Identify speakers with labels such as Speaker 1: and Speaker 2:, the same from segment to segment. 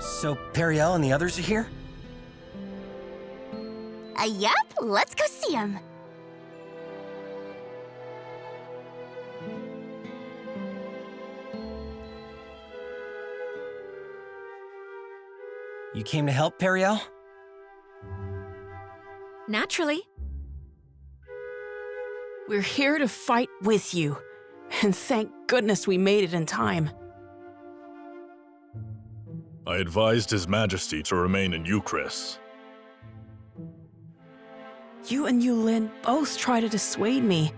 Speaker 1: So Periel and the others are here?
Speaker 2: Yup, let's go see him.
Speaker 1: You came to help, Periel?
Speaker 3: Naturally.
Speaker 4: We're here to fight with you. And thank goodness we made it in time.
Speaker 5: I advised His Majesty to remain in Euchris.
Speaker 4: You and Eiyuden both try to dissuade me.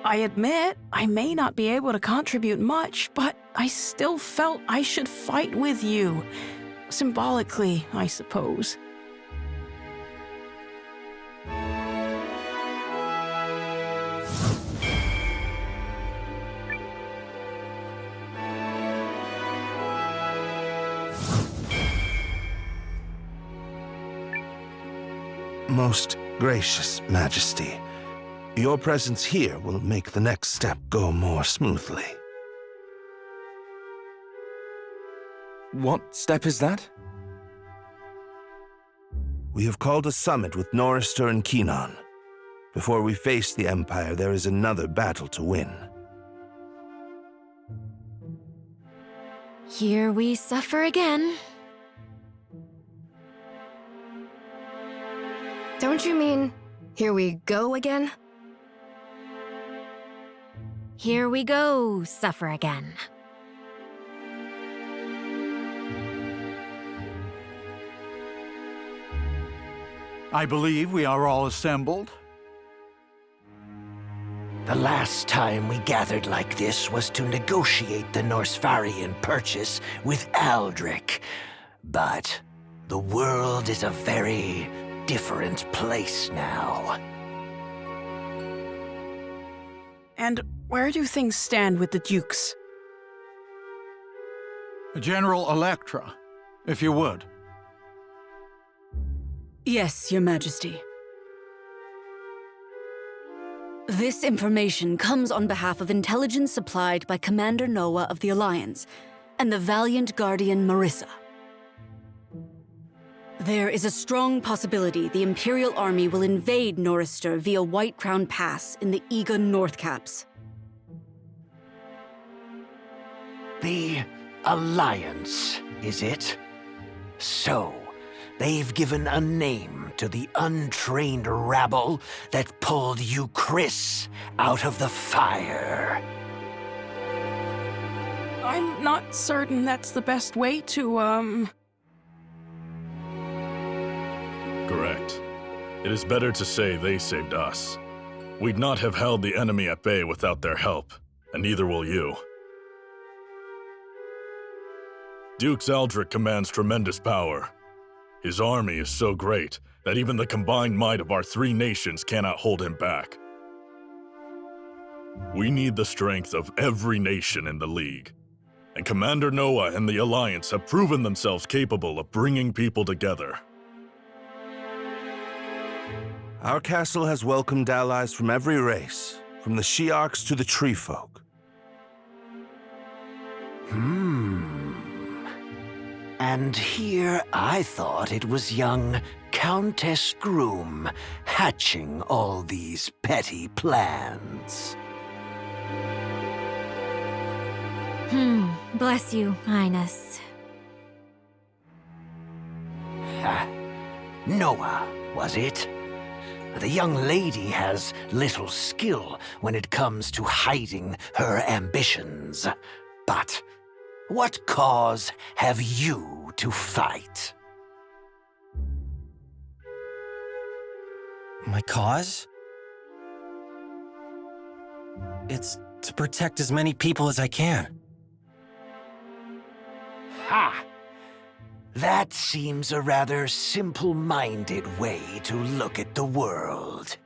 Speaker 4: I admit, I may not be able to contribute much, but I still felt I should fight with you. Symbolically, I suppose.
Speaker 6: Most gracious Majesty, your presence here will make the next step go more smoothly.
Speaker 1: What step is that?
Speaker 6: We have called a summit with Norrister and Keenan. Before we face the Empire, there is another battle to win.
Speaker 3: Here we suffer again.
Speaker 7: Don't you mean, here we go again?
Speaker 3: Here we go, suffer again.
Speaker 8: I believe we are all assembled.
Speaker 9: The last time we gathered like this was to negotiate the Norsfarian purchase with Aldrich. But the world is a very different place now.
Speaker 4: And where do things stand with the Dukes?
Speaker 8: General Electra, if you would.
Speaker 10: Yes, Your Majesty. This information comes on behalf of intelligence supplied by Commander Nowa of the Alliance and the valiant Guardian Marisa. There is a strong possibility the Imperial Army will invade Norrister via White Crown Pass in the Eiyuden North Caps.
Speaker 9: The Alliance, is it? So, they've given a name to the untrained rabble that pulled Euchris out of the fire.
Speaker 4: I'm not certain that's the best way to,
Speaker 5: Correct. It is better to say they saved us. We'd not have held the enemy at bay without their help, and neither will you. Duke Aldrich commands tremendous power. His army is so great that even the combined might of our three nations cannot hold him back. We need the strength of every nation in the League, and Commander Nowa and the Alliance have proven themselves capable of bringing people together.
Speaker 6: Our castle has welcomed allies from every race, from the Shiarks to the Tree Folk.
Speaker 9: And here I thought it was young Countess Groom hatching all these petty plans.
Speaker 3: Bless you, Highness.
Speaker 9: Nowa, was it? The young lady has little skill when it comes to hiding her ambitions. But what cause have you to fight?
Speaker 1: My cause? It's to protect as many people as I can.
Speaker 9: Ha! That seems a rather simple-minded way to look at the world.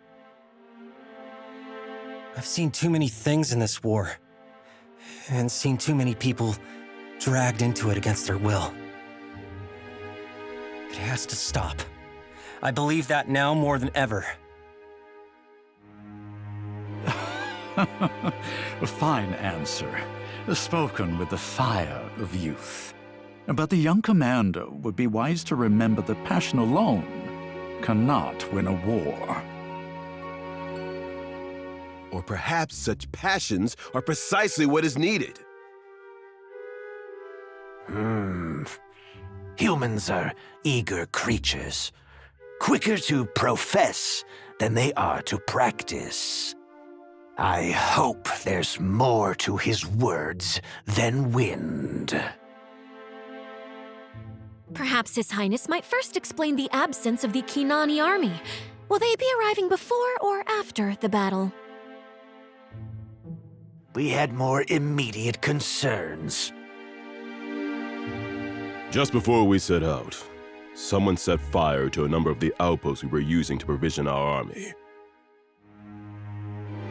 Speaker 1: I've seen too many things in this war, and seen too many people dragged into it against their will. It has to stop. I believe that now more than ever.
Speaker 8: A fine answer. spoken with the fire of youth. But the young commander would be wise to remember that passion alone cannot win a war.
Speaker 11: Or perhaps such passions are precisely what is needed.
Speaker 9: Humans are eager creatures, quicker to profess than they are to practice. I hope there's more to his words than wind.
Speaker 3: Perhaps His Highness might first explain the absence of the Kinani army. Will they be arriving before or after the battle?
Speaker 9: We had more immediate concerns.
Speaker 11: Just before we set out, someone set fire to a number of the outposts we were using to provision our army.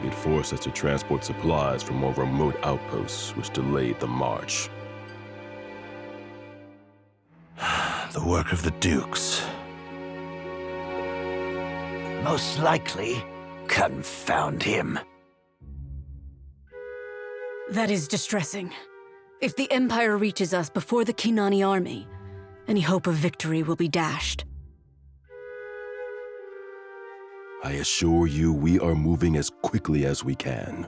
Speaker 11: It forced us to transport supplies from more remote outposts, which delayed the march.
Speaker 6: The work of the Dukes.
Speaker 9: Most likely, confound him.
Speaker 10: That is distressing. If the Empire reaches us before the Kinani army, any hope of victory will be dashed.
Speaker 11: I assure you, we are moving as quickly as we can.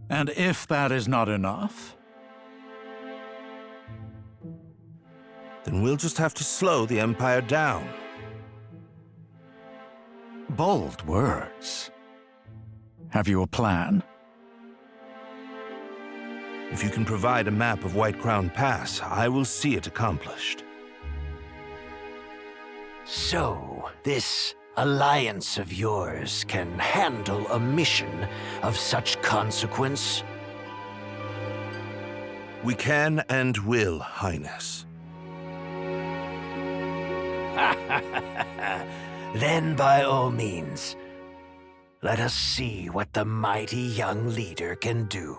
Speaker 8: And if that is not enough,
Speaker 6: Then we'll just have to slow the Empire down.
Speaker 8: bold words. Have you a plan?
Speaker 6: If you can provide a map of White Crown Pass, I will see it accomplished.
Speaker 9: So, this alliance of yours can handle a mission of such consequence?
Speaker 6: We can and will, Highness.
Speaker 9: Then by all means, let us see what the mighty young leader can do.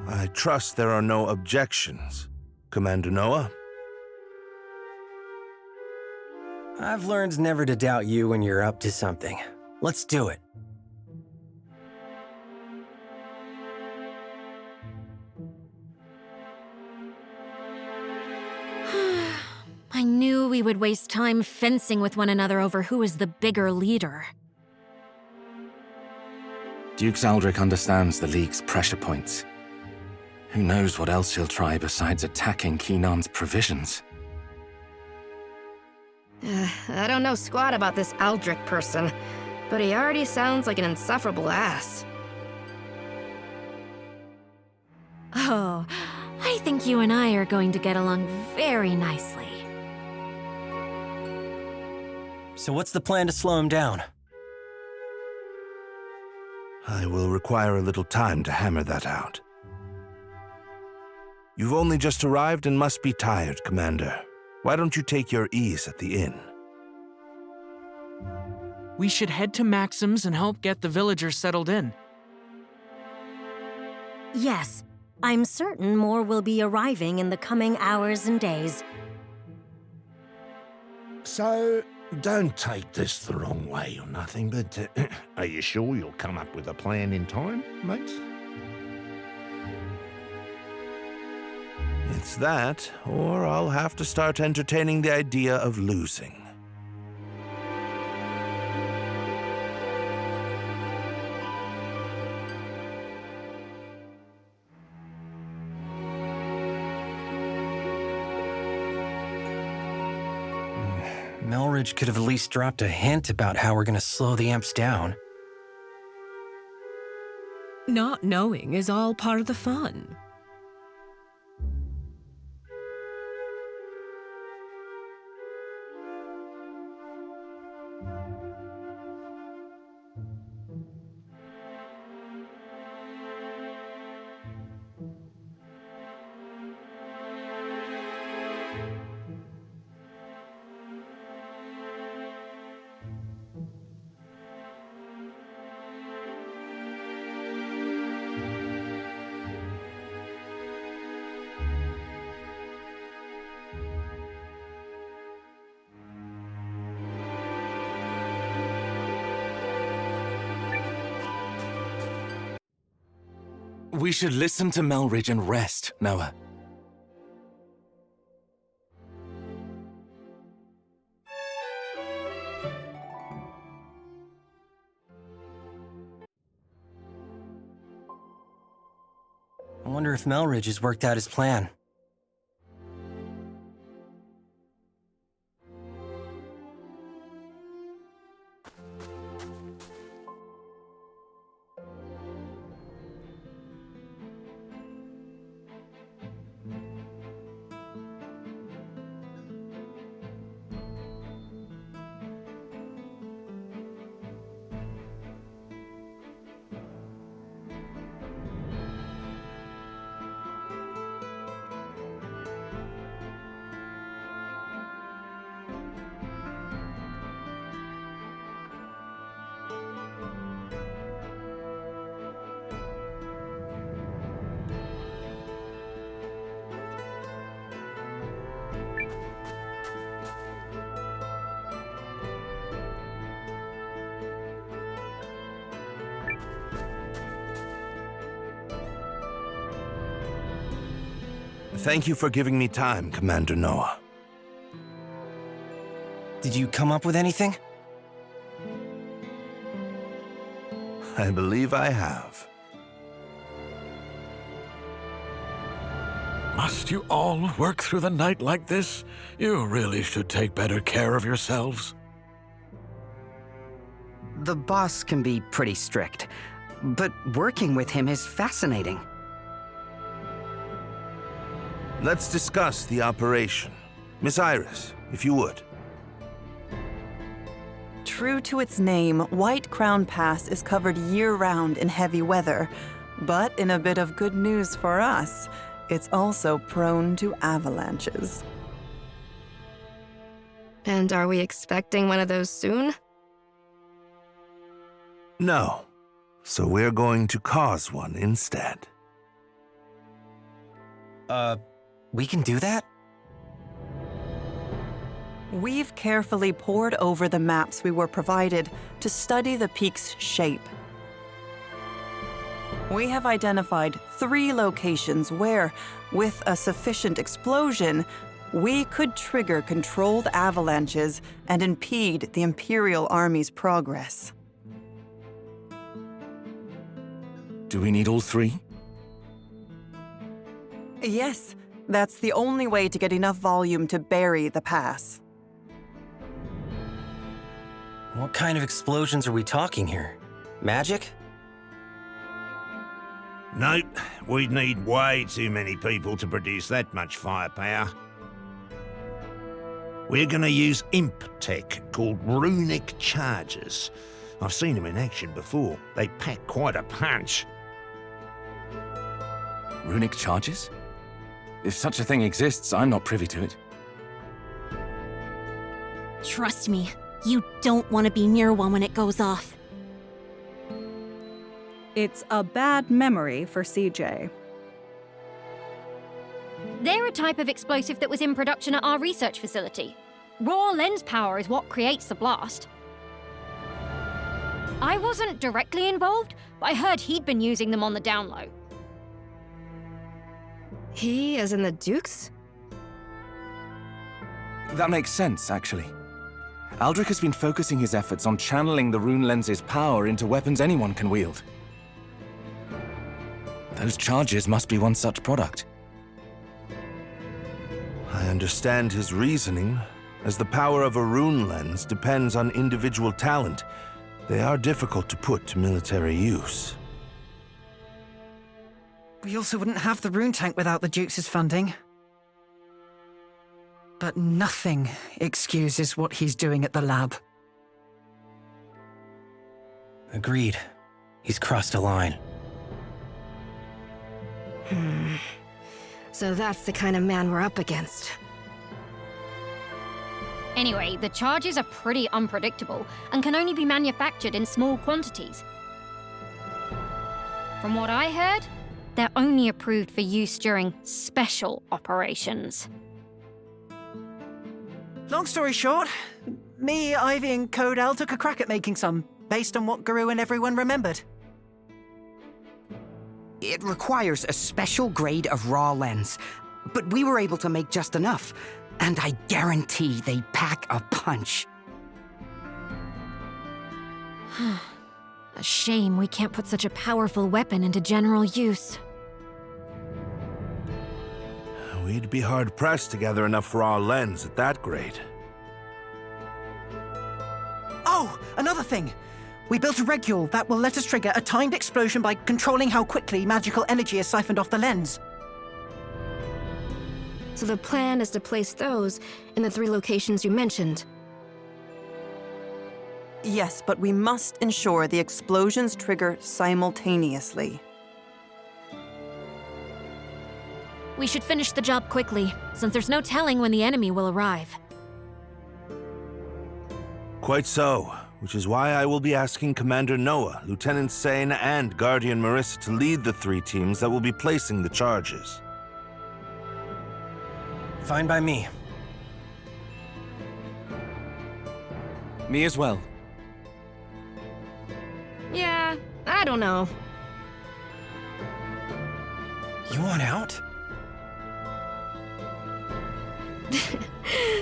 Speaker 6: I trust there are no objections, Commander Nowa.
Speaker 1: I've learned never to doubt you when you're up to something. Let's do it.
Speaker 3: I knew we would waste time fencing with one another over who is the bigger leader.
Speaker 1: Duke Zaldric understands the League's pressure points. Who knows what else he'll try besides attacking Kinan's provisions?
Speaker 7: I don't know squat about this Aldrich person, but he already sounds like an insufferable ass.
Speaker 3: Oh, I think you and I are going to get along very nicely.
Speaker 1: So what's the plan to slow him down?
Speaker 6: I will require a little time to hammer that out. You've only just arrived and must be tired, Commander. Why don't you take your ease at the inn?
Speaker 12: We should head to Maxim's and help get the villagers settled in.
Speaker 13: Yes, I'm certain more will be arriving in the coming hours and days.
Speaker 14: So, don't take this the wrong way or nothing, but are you sure you'll come up with a plan in time, mate?
Speaker 6: It's that, or I'll have to start entertaining the idea of losing.
Speaker 1: Melridge could have at least dropped a hint about how we're gonna slow the amps down.
Speaker 15: Not knowing is all part of the fun.
Speaker 1: We should listen to Melridge and rest, Nowa.
Speaker 16: I wonder if Melridge has worked out his plan.
Speaker 6: Thank you for giving me time, Commander Nowa.
Speaker 16: Did you come up with anything?
Speaker 6: I believe I have.
Speaker 17: Must you all work through the night like this? You really should take better care of yourselves.
Speaker 18: The boss can be pretty strict, but working with him is fascinating.
Speaker 6: Let's discuss the operation. Miss Iris, if you would.
Speaker 19: True to its name, White Crown Pass is covered year-round in heavy weather. But in a bit of good news for us, it's also prone to avalanches.
Speaker 7: And are we expecting one of those soon?
Speaker 6: No. So we're going to cause one instead.
Speaker 16: We can do that?
Speaker 19: We've carefully pored over the maps we were provided to study the peak's shape. We have identified 3 locations where, with a sufficient explosion, we could trigger controlled avalanches and impede the Imperial Army's progress.
Speaker 1: Do we need all 3?
Speaker 19: Yes, that's the only way to get enough volume to bury the pass.
Speaker 16: What kind of explosions are we talking here? Magic?
Speaker 14: Nope, we'd need way too many people to produce that much firepower. We're gonna use imp tech called runic charges. I've seen them in action before. They pack quite a punch.
Speaker 1: Runic charges? If such a thing exists, I'm not privy to it.
Speaker 2: Trust me, you don't want to be near one when it goes off.
Speaker 20: It's a bad memory for CJ.
Speaker 3: They're a type of explosive that was in production at our research facility. Raw lens power is what creates the blast. I wasn't directly involved, but I heard he'd been using them on the down low.
Speaker 7: He, as in the Dukes?
Speaker 1: That makes sense, actually. Aldrich has been focusing his efforts on channeling the rune lens's power into weapons anyone can wield. Those charges must be one such product.
Speaker 6: I understand his reasoning. As the power of a rune lens depends on individual talent, they are difficult to put to military use.
Speaker 18: We also wouldn't have the rune tank without the Duke's funding. But nothing excuses what he's doing at the lab.
Speaker 16: Agreed. He's crossed a line.
Speaker 7: So that's the kind of man we're up against.
Speaker 3: Anyway, the charges are pretty unpredictable and can only be manufactured in small quantities. From what I heard, they're only approved for use during special operations.
Speaker 18: Long story short, me, Ivy, and Codal took a crack at making some, based on what Guru and everyone remembered. It requires a special grade of raw lens, but we were able to make just enough, and I guarantee they pack a punch.
Speaker 3: A shame we can't put such a powerful weapon into general use.
Speaker 6: We'd be hard-pressed to gather enough raw lens at that grade.
Speaker 21: Oh, another thing! We built a regule that will let us trigger a timed explosion by controlling how quickly magical energy is siphoned off the lens.
Speaker 7: So the plan is to place those in the 3 locations you mentioned.
Speaker 19: Yes, but we must ensure the explosions trigger simultaneously.
Speaker 3: We should finish the job quickly, since there's no telling when the enemy will arrive.
Speaker 6: Quite so, which is why I will be asking Commander Nowa, Lieutenant Seign, and Guardian Marisa to lead the 3 teams that will be placing the charges.
Speaker 16: Fine by me.
Speaker 12: Me as well.
Speaker 7: Yeah, I don't know.
Speaker 16: You want out?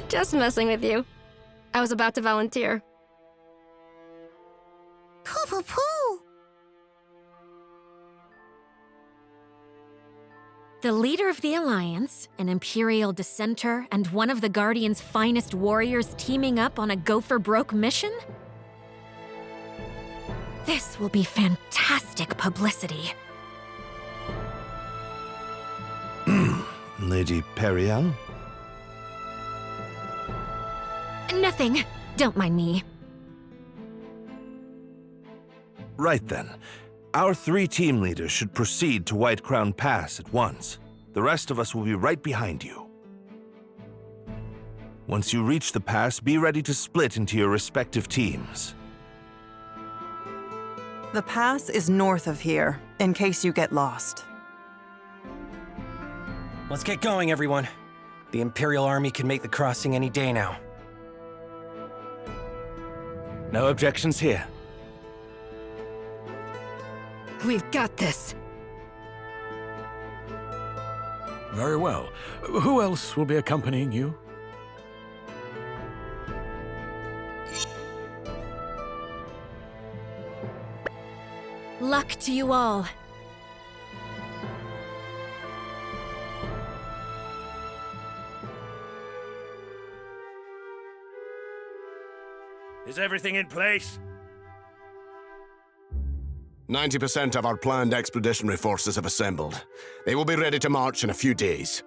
Speaker 7: Just messing with you. I was about to volunteer.
Speaker 2: Poo-poo-poo!
Speaker 3: The leader of the Alliance, an Imperial dissenter, and one of the Guardian's finest warriors teaming up on a go-for-broke mission? This will be fantastic publicity.
Speaker 6: Lady Periel?
Speaker 3: Nothing. Don't mind me.
Speaker 6: Right then. Our 3 team leaders should proceed to White Crown Pass at once. The rest of us will be right behind you. Once you reach the pass, be ready to split into your respective teams.
Speaker 19: The pass is north of here, in case you get lost.
Speaker 16: Let's get going, everyone. The Imperial Army can make the crossing any day now.
Speaker 12: No objections here.
Speaker 7: We've got this.
Speaker 17: Very well. Who else will be accompanying you?
Speaker 3: Luck to you all.
Speaker 22: Is everything in place?
Speaker 23: 90% of our planned expeditionary forces have assembled. They will be ready to march in a few days.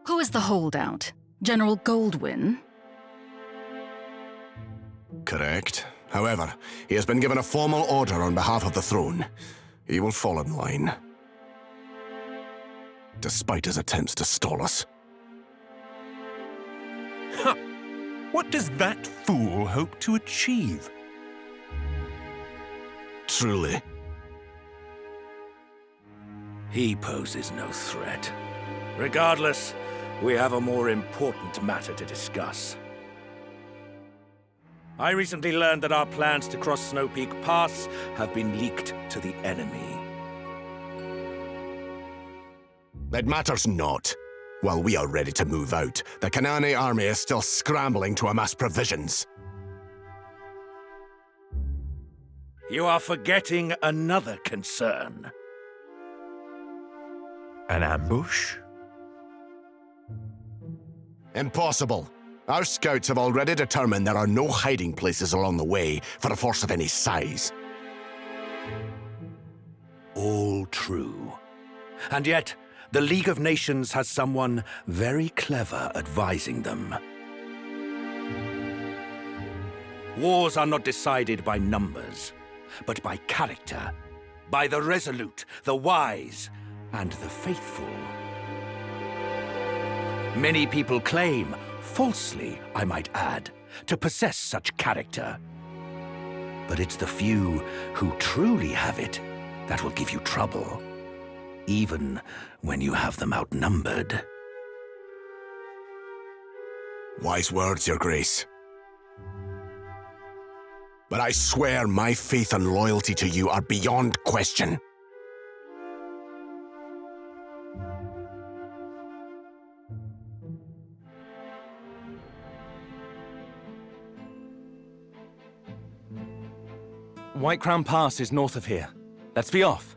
Speaker 10: Who is the holdout? General Goldwyn?
Speaker 23: Correct. However, he has been given a formal order on behalf of the throne. He will fall in line. Despite his attempts to stall us.
Speaker 24: Huh. What does that fool hope to achieve?
Speaker 23: Truly.
Speaker 22: He poses no threat. Regardless, we have a more important matter to discuss. I recently learned that our plans to cross Snowpeak Pass have been leaked to the enemy.
Speaker 23: It matters not. While we are ready to move out, the Kanani army is still scrambling to amass provisions.
Speaker 22: You are forgetting another concern.
Speaker 24: An ambush?
Speaker 23: Impossible. Our scouts have already determined there are no hiding places along the way for a force of any size.
Speaker 22: All true. And yet, the League of Nations has someone very clever advising them. Wars are not decided by numbers, but by character, by the resolute, the wise, and the faithful. Many people claim, falsely I might add, to possess such character. But it's the few who truly have it that will give you trouble, even when you have them outnumbered.
Speaker 23: Wise words, Your Grace. but I swear my faith and loyalty to you are beyond question.
Speaker 1: White Crown Pass is north of here. Let's be off.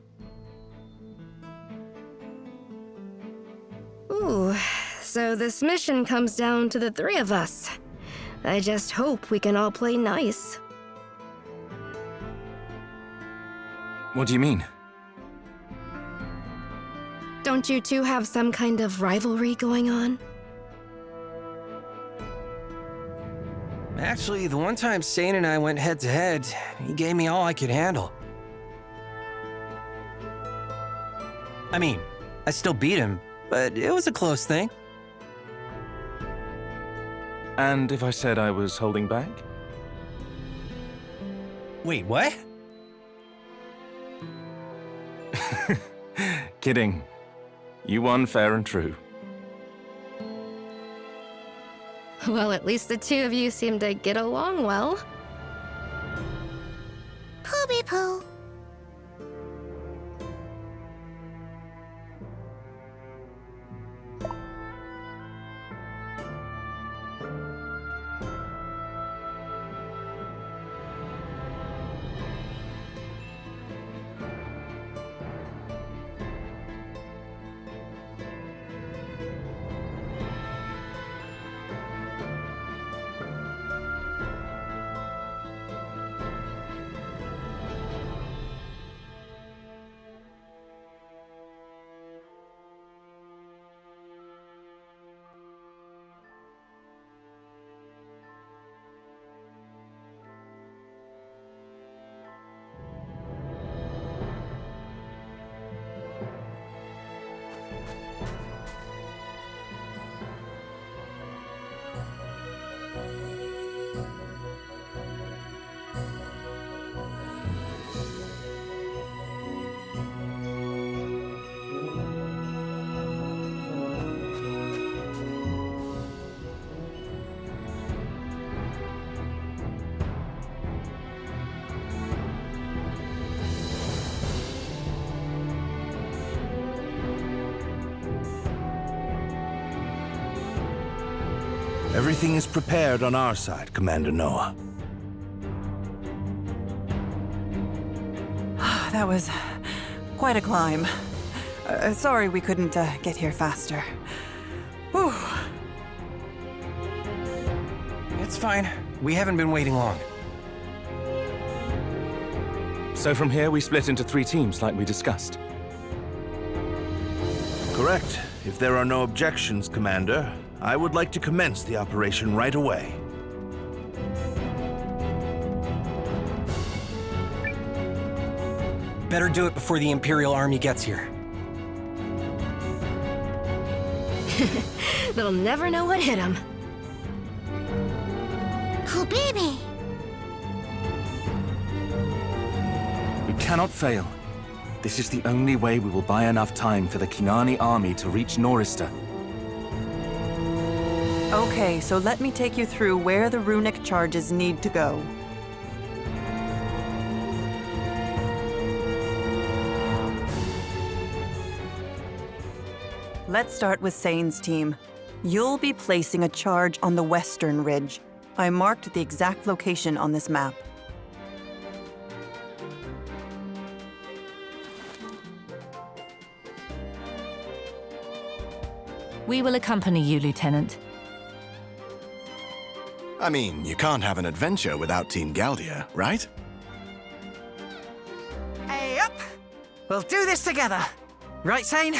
Speaker 7: Ooh, so this mission comes down to the three of us. I just hope we can all play nice.
Speaker 1: What do you mean?
Speaker 7: Don't you two have some kind of rivalry going on?
Speaker 16: Actually, the one time Seign and I went head-to-head, he gave me all I could handle. I mean, I still beat him, but it was a close thing.
Speaker 1: And if I said I was holding back?
Speaker 16: Wait, what?
Speaker 1: Kidding. You won fair and true.
Speaker 7: Well, at least the two of you seem to get along well.
Speaker 2: Pooby poo.
Speaker 6: Everything is prepared on our side, Commander Nowa.
Speaker 19: That was quite a climb. Sorry we couldn't get here faster. Whew.
Speaker 16: It's fine. We haven't been waiting long.
Speaker 1: So from here, we split into 3 teams like we discussed.
Speaker 6: Correct. If there are no objections, Commander, I would like to commence the operation right away.
Speaker 16: Better do it before the Imperial Army gets here.
Speaker 7: They'll never know what hit them.
Speaker 2: Cool baby.
Speaker 1: We cannot fail. This is the only way we will buy enough time for the Kinani army to reach Norista.
Speaker 19: Okay, so let me take you through where the runic charges need to go. Let's start with Seign's team. You'll be placing a charge on the western ridge. I marked the exact location on this map.
Speaker 4: We will accompany you, Lieutenant.
Speaker 23: I mean, you can't have an adventure without Team Galdia, right?
Speaker 21: Hey, up! We'll do this together. Right, Seign?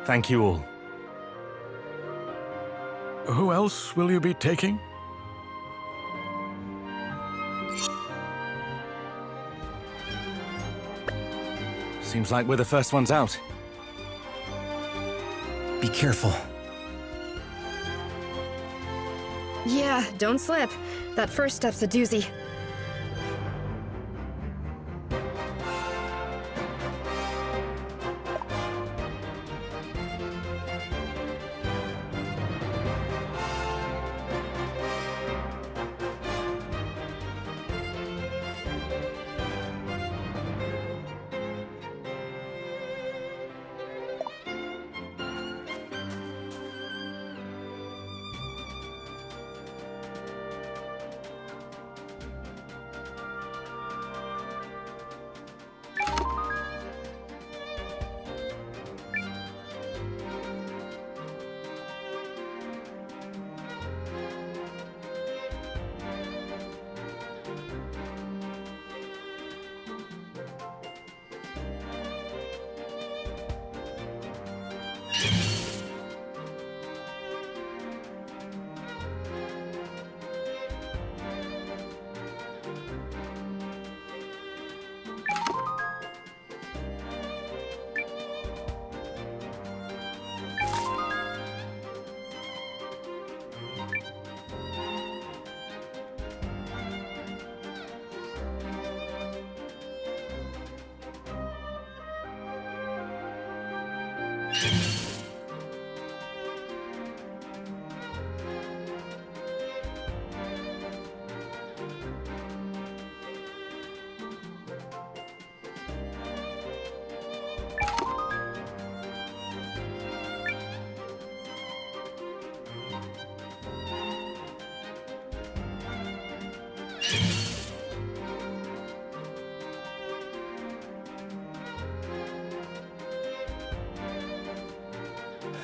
Speaker 1: Thank you all.
Speaker 17: Who else will you be taking?
Speaker 1: Seems like we're the first ones out.
Speaker 16: Be careful.
Speaker 7: Yeah, don't slip. That first step's a doozy.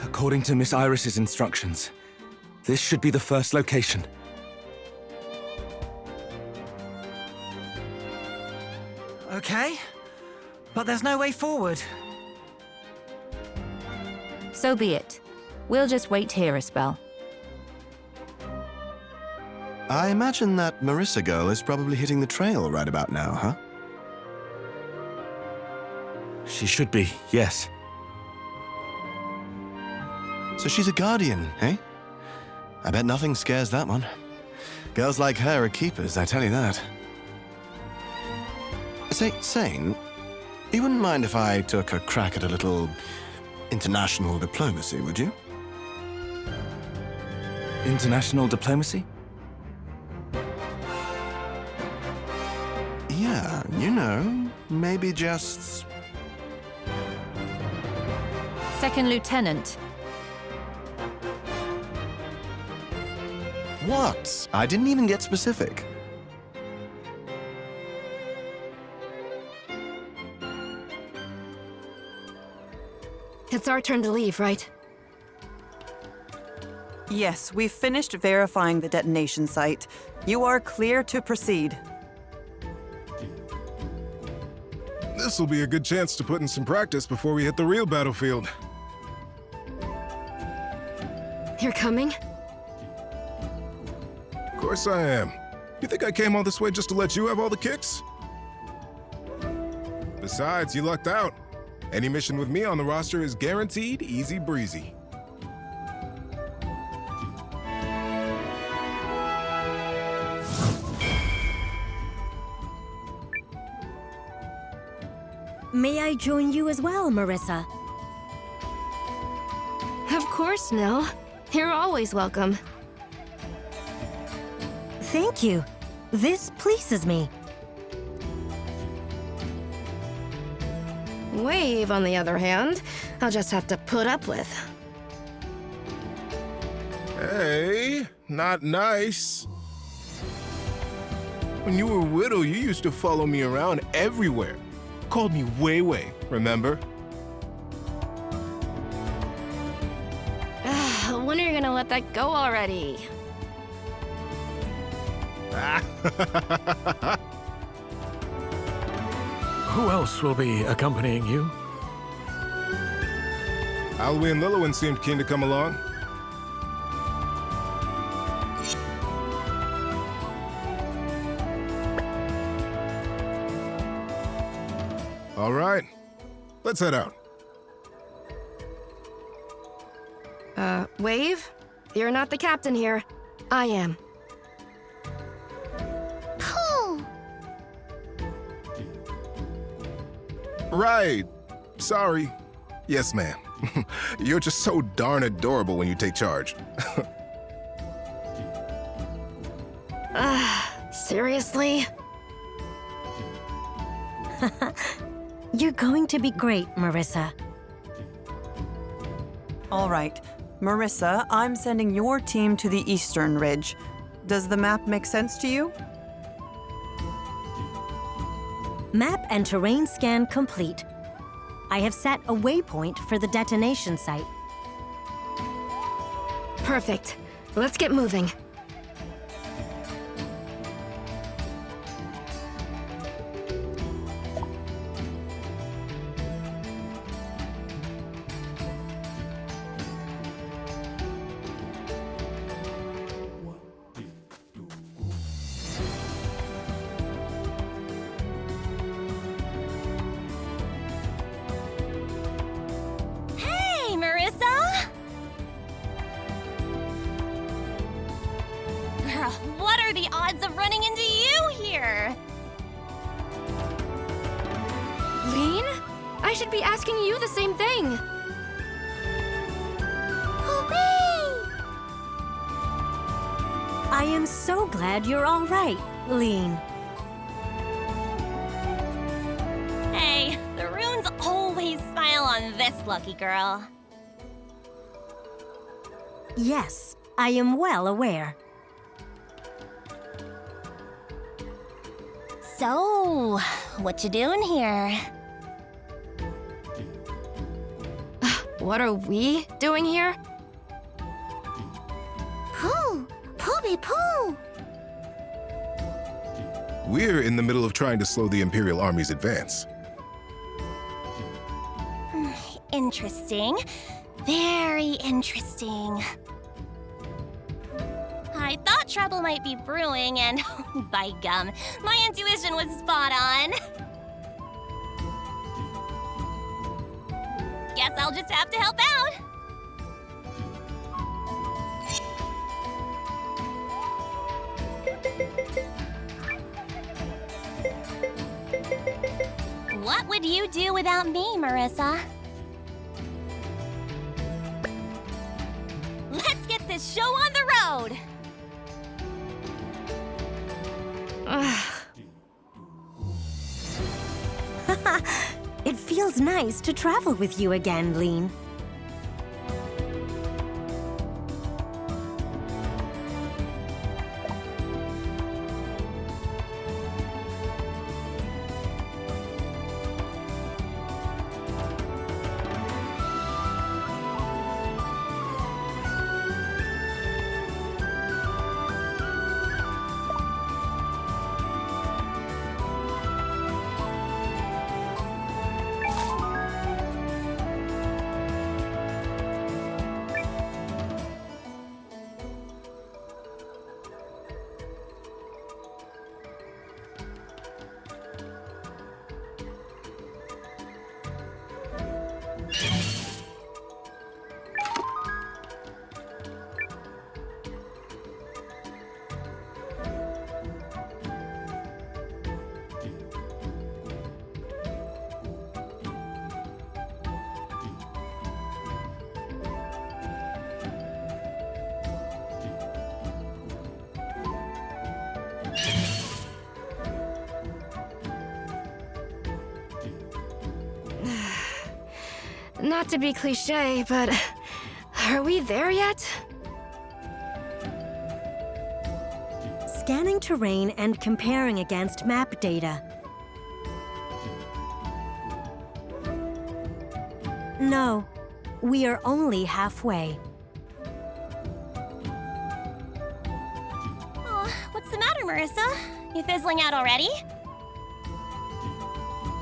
Speaker 1: According to Miss Iris's instructions, this should be the first location.
Speaker 21: Okay, but there's no way forward.
Speaker 4: So be it. We'll just wait here a spell.
Speaker 5: I imagine that Marisa girl is probably hitting the trail right about now, huh?
Speaker 1: She should be, yes.
Speaker 5: So she's a guardian, eh? I bet nothing scares that one. Girls like her are keepers, I tell you that. Say, Seign, you wouldn't mind if I took a crack at a little international diplomacy, would you?
Speaker 1: International diplomacy?
Speaker 5: Yeah, you know, maybe just...
Speaker 4: Second Lieutenant.
Speaker 5: What? I didn't even get specific.
Speaker 7: It's our turn to leave, right?
Speaker 19: Yes, we've finished verifying the detonation site. You are clear to proceed.
Speaker 8: This will be a good chance to put in some practice before we hit the real battlefield.
Speaker 7: You're coming?
Speaker 8: Of course I am. You think I came all this way just to let you have all the kicks? Besides, you lucked out. Any mission with me on the roster is guaranteed easy breezy.
Speaker 13: May I join you as well, Marisa?
Speaker 7: Of course, Nell. You're always welcome.
Speaker 13: Thank you. This pleases me.
Speaker 7: Wave, on the other hand, I'll just have to put up with.
Speaker 8: Hey, not nice. When you were little, you used to follow me around everywhere. Called me Wei, remember?
Speaker 7: When are you gonna let that go already?
Speaker 17: Who else will be accompanying you?
Speaker 8: Alwi and Lilowin seemed keen to come along. All right, let's head out.
Speaker 7: Wave? You're not the captain here. I am.
Speaker 8: Right. Sorry. Yes, ma'am. You're just so darn adorable when you take charge.
Speaker 7: Seriously?
Speaker 13: You're going to be great, Marisa.
Speaker 19: All right. Marisa, I'm sending your team to the Eastern Ridge. Does the map make sense to you?
Speaker 13: Map and terrain scan complete. I have set a waypoint for the detonation site.
Speaker 7: Perfect. Let's get moving.
Speaker 2: What are the odds of running into you here?
Speaker 7: Lean? I should be asking you the same thing.
Speaker 13: I am so glad you're all right, Lean.
Speaker 2: Hey, the runes always smile on this lucky girl.
Speaker 13: Yes, I am well aware.
Speaker 2: So, what you doing here?
Speaker 7: What are we doing here?
Speaker 2: Pooh! Pooby poo!
Speaker 8: We're in the middle of trying to slow the Imperial Army's advance.
Speaker 2: Interesting. Very interesting. I thought trouble might be brewing, and by gum, my intuition was spot on. Guess I'll just have to help out. What would you do without me, Marisa? Let's get this show on the road!
Speaker 13: It feels nice to travel with you again, Lean.
Speaker 7: Not to be cliche, but are we there yet?
Speaker 13: Scanning terrain and comparing against map data. No, we are only halfway.
Speaker 2: Oh, what's the matter, Marisa? You fizzling out already?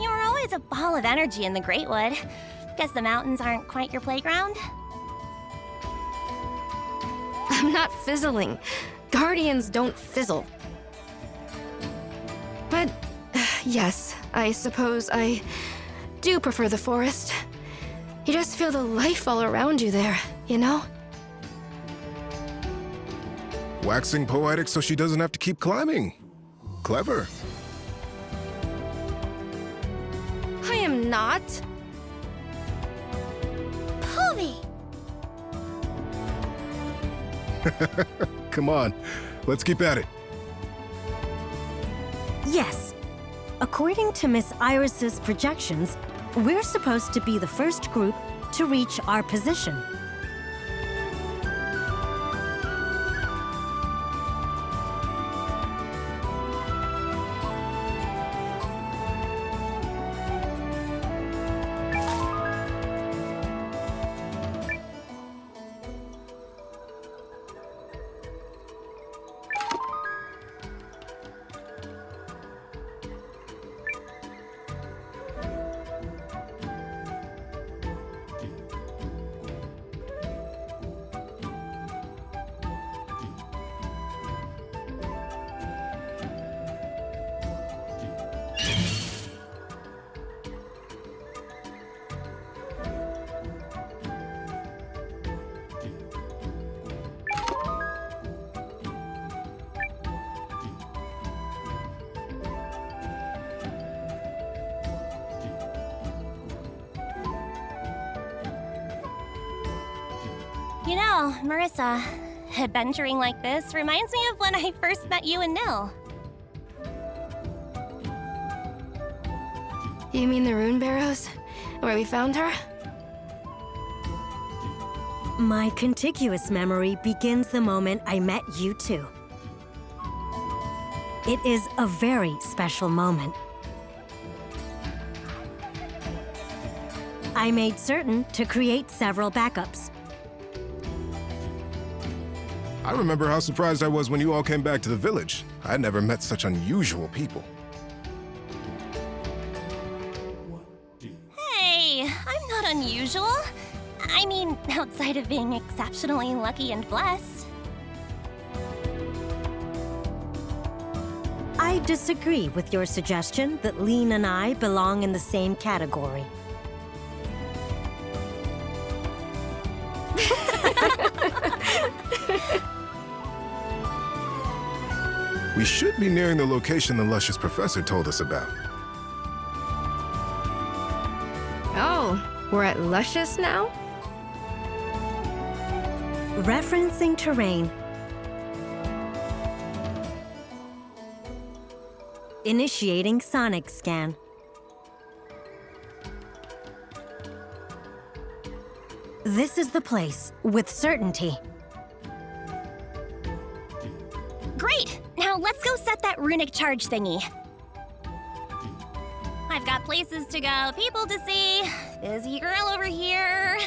Speaker 2: You were always a ball of energy in the Greatwood. Guess the mountains aren't quite your playground?
Speaker 7: I'm not fizzling. Guardians don't fizzle. But, yes, I suppose I do prefer the forest. You just feel the life all around you there, you know?
Speaker 8: Waxing poetic so she doesn't have to keep climbing. Clever.
Speaker 7: I am not.
Speaker 2: Pooby!
Speaker 8: Come on, let's keep at it.
Speaker 13: Yes. According to Miss Iris's projections, we're supposed to be the first group to reach our position.
Speaker 2: You know, Marisa, Adventuring like this reminds me of when I first met you and Nil.
Speaker 7: You mean the Rune Barrows? Where we found her?
Speaker 13: My contiguous memory begins the moment I met you two. It is a very special moment. I made certain to create several backups.
Speaker 8: I remember how surprised I was when you all came back to the village. I'd never met such unusual people.
Speaker 2: Hey, I'm not unusual. I mean, outside of being exceptionally lucky and blessed.
Speaker 13: I disagree with your suggestion that Lean and I belong in the same category.
Speaker 8: We should be nearing the location the luscious professor told us about.
Speaker 7: Oh, we're at Luscious now?
Speaker 13: Referencing terrain. Initiating sonic scan. This is the place, with certainty.
Speaker 2: Great! Now let's go set that runic charge thingy. I've got places to go, people to see. Busy girl over here.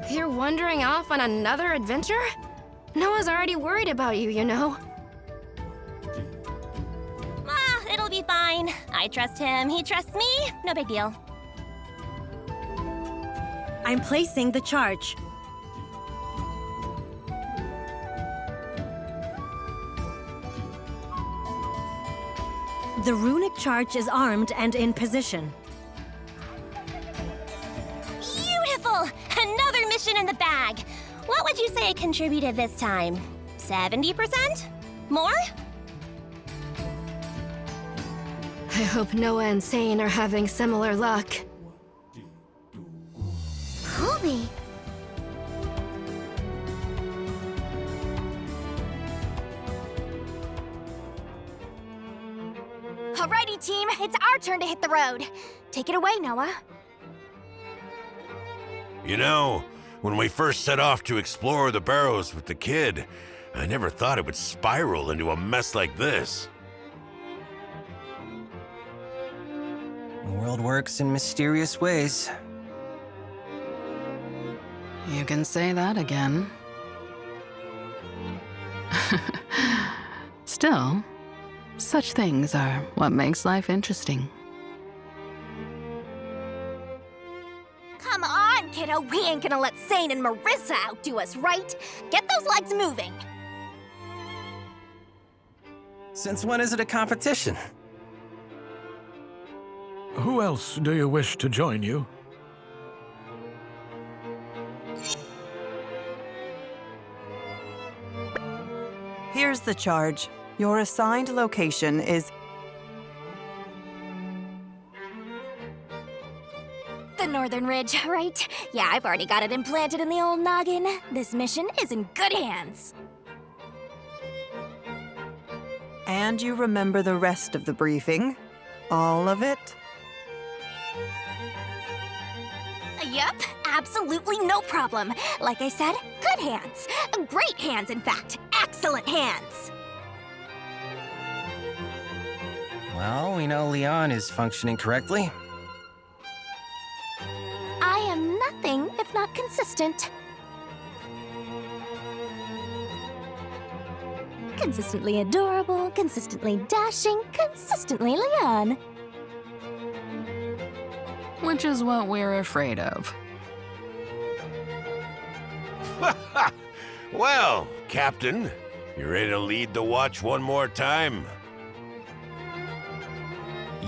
Speaker 7: You're wandering off on another adventure? Noah's already worried about you, you know.
Speaker 2: It'll be fine. I trust him, he trusts me. No big deal.
Speaker 13: I'm placing the charge. The runic charge is armed and in position.
Speaker 2: Beautiful! Another mission in the bag. What would you say I contributed this time? 70%? More?
Speaker 7: I hope Noah and Seign are having similar luck.
Speaker 2: Holy.
Speaker 9: Alrighty, team, it's our turn to hit the road. Take it away, Noah.
Speaker 22: You know, when we first set off to explore the barrows with the kid, I never thought it would spiral into a mess like this.
Speaker 16: The world works in mysterious ways.
Speaker 11: You can say that again. Still, such things are what makes life interesting.
Speaker 9: Come on, kiddo, we ain't gonna let Seign and Marisa outdo us, right? Get those legs moving.
Speaker 16: Since when is it a competition?
Speaker 17: Who else do you wish to join you?
Speaker 19: Here's the charge. Your assigned location is...
Speaker 9: The Northern Ridge, right? Yeah, I've already got it implanted in the old noggin. This mission is in good hands.
Speaker 19: And you remember the rest of the briefing? All of it?
Speaker 9: Yep, absolutely no problem. Like I said, good hands. Great hands, in fact. Excellent hands.
Speaker 16: Well, we know Leon is functioning correctly.
Speaker 9: I am nothing if not consistent. Consistently adorable, consistently dashing, consistently Leon.
Speaker 11: Which is what we're afraid of.
Speaker 22: Well, Captain, you ready to lead the watch one more time?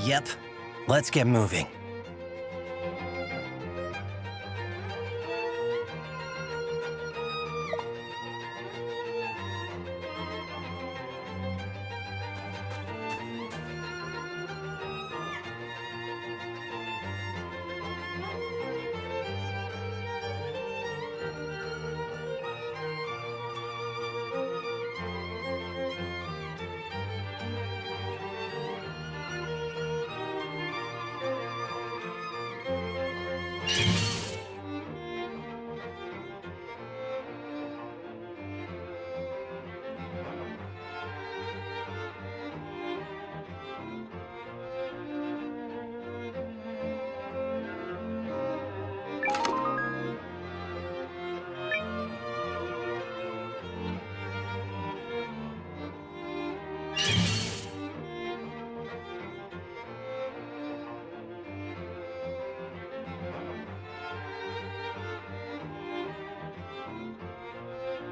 Speaker 16: Yep. Let's get moving.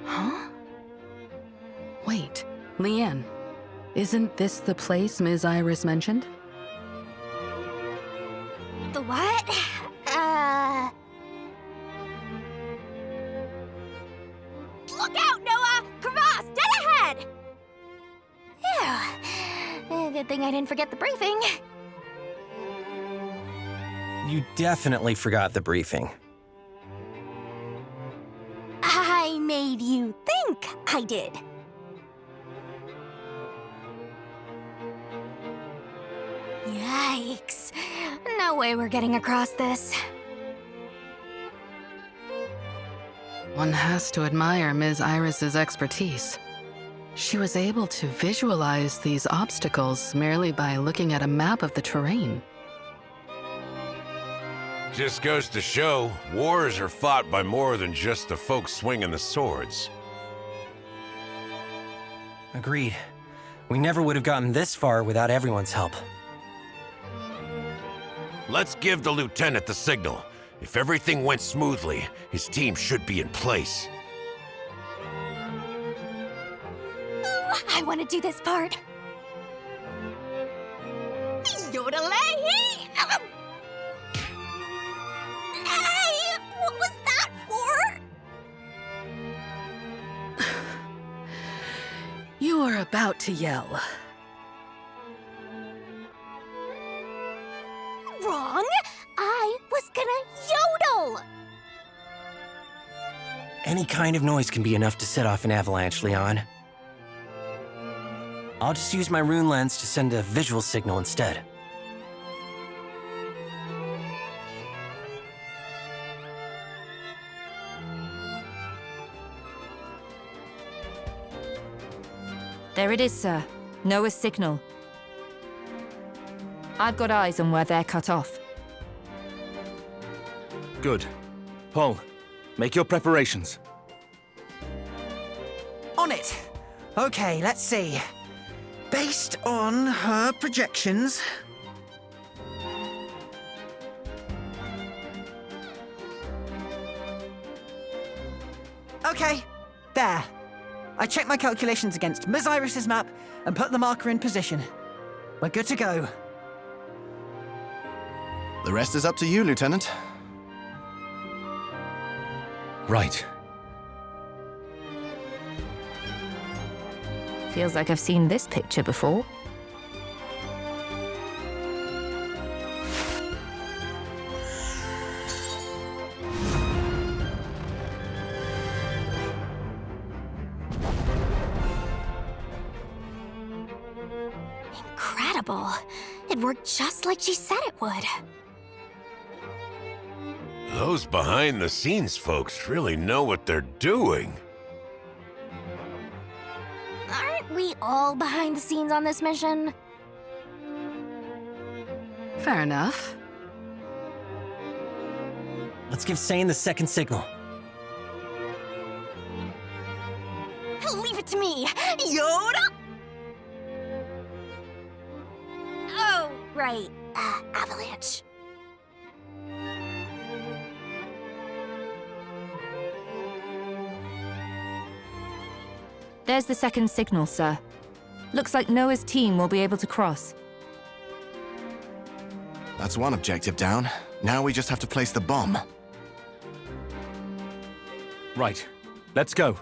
Speaker 11: Huh? Wait, Leanne, isn't this the place Ms. Iris mentioned?
Speaker 9: The what? Look out, Nowa! Crevasse, dead ahead! Phew. Good thing I didn't forget the briefing.
Speaker 16: You definitely forgot the briefing.
Speaker 9: I made you think I did. Yikes. No way we're getting across this.
Speaker 11: One has to admire Ms. Iris's expertise. She was able to visualize these obstacles merely by looking at a map of the terrain.
Speaker 14: Just goes to show, wars are fought by more than just the folks swinging the swords.
Speaker 16: Agreed. We never would have gotten this far without everyone's help.
Speaker 14: Let's give the lieutenant the signal. If everything went smoothly, his team should be in place.
Speaker 9: Ooh, I want to do this part. Yodelay! Hey! What was that for?
Speaker 11: You are about to yell.
Speaker 9: Wrong! I was gonna yodel!
Speaker 16: Any kind of noise can be enough to set off an avalanche, Leon. I'll just use my rune lens to send a visual signal instead.
Speaker 4: There it is, sir. Noah's signal. I've got eyes on where they're cut off.
Speaker 1: Good. Paul, make your preparations.
Speaker 21: On it! Okay, let's see. Based on her projections... Okay, there. I checked my calculations against Ms. Iris's map and put the marker in position. We're good to go.
Speaker 5: The rest is up to you, Lieutenant.
Speaker 1: Right.
Speaker 4: Feels like I've seen this picture before.
Speaker 9: Incredible. It worked just like she said it would.
Speaker 14: Those behind-the-scenes folks really know what they're doing.
Speaker 9: Aren't we all behind the scenes on this mission?
Speaker 11: Fair enough.
Speaker 16: Let's give Seign the second signal.
Speaker 9: Leave it to me! Yoda! Oh, right. Avalanche.
Speaker 4: There's the second signal, sir. Looks like Noah's team will be able to cross.
Speaker 5: That's one objective down. Now we just have to place the bomb.
Speaker 1: Right. Let's go.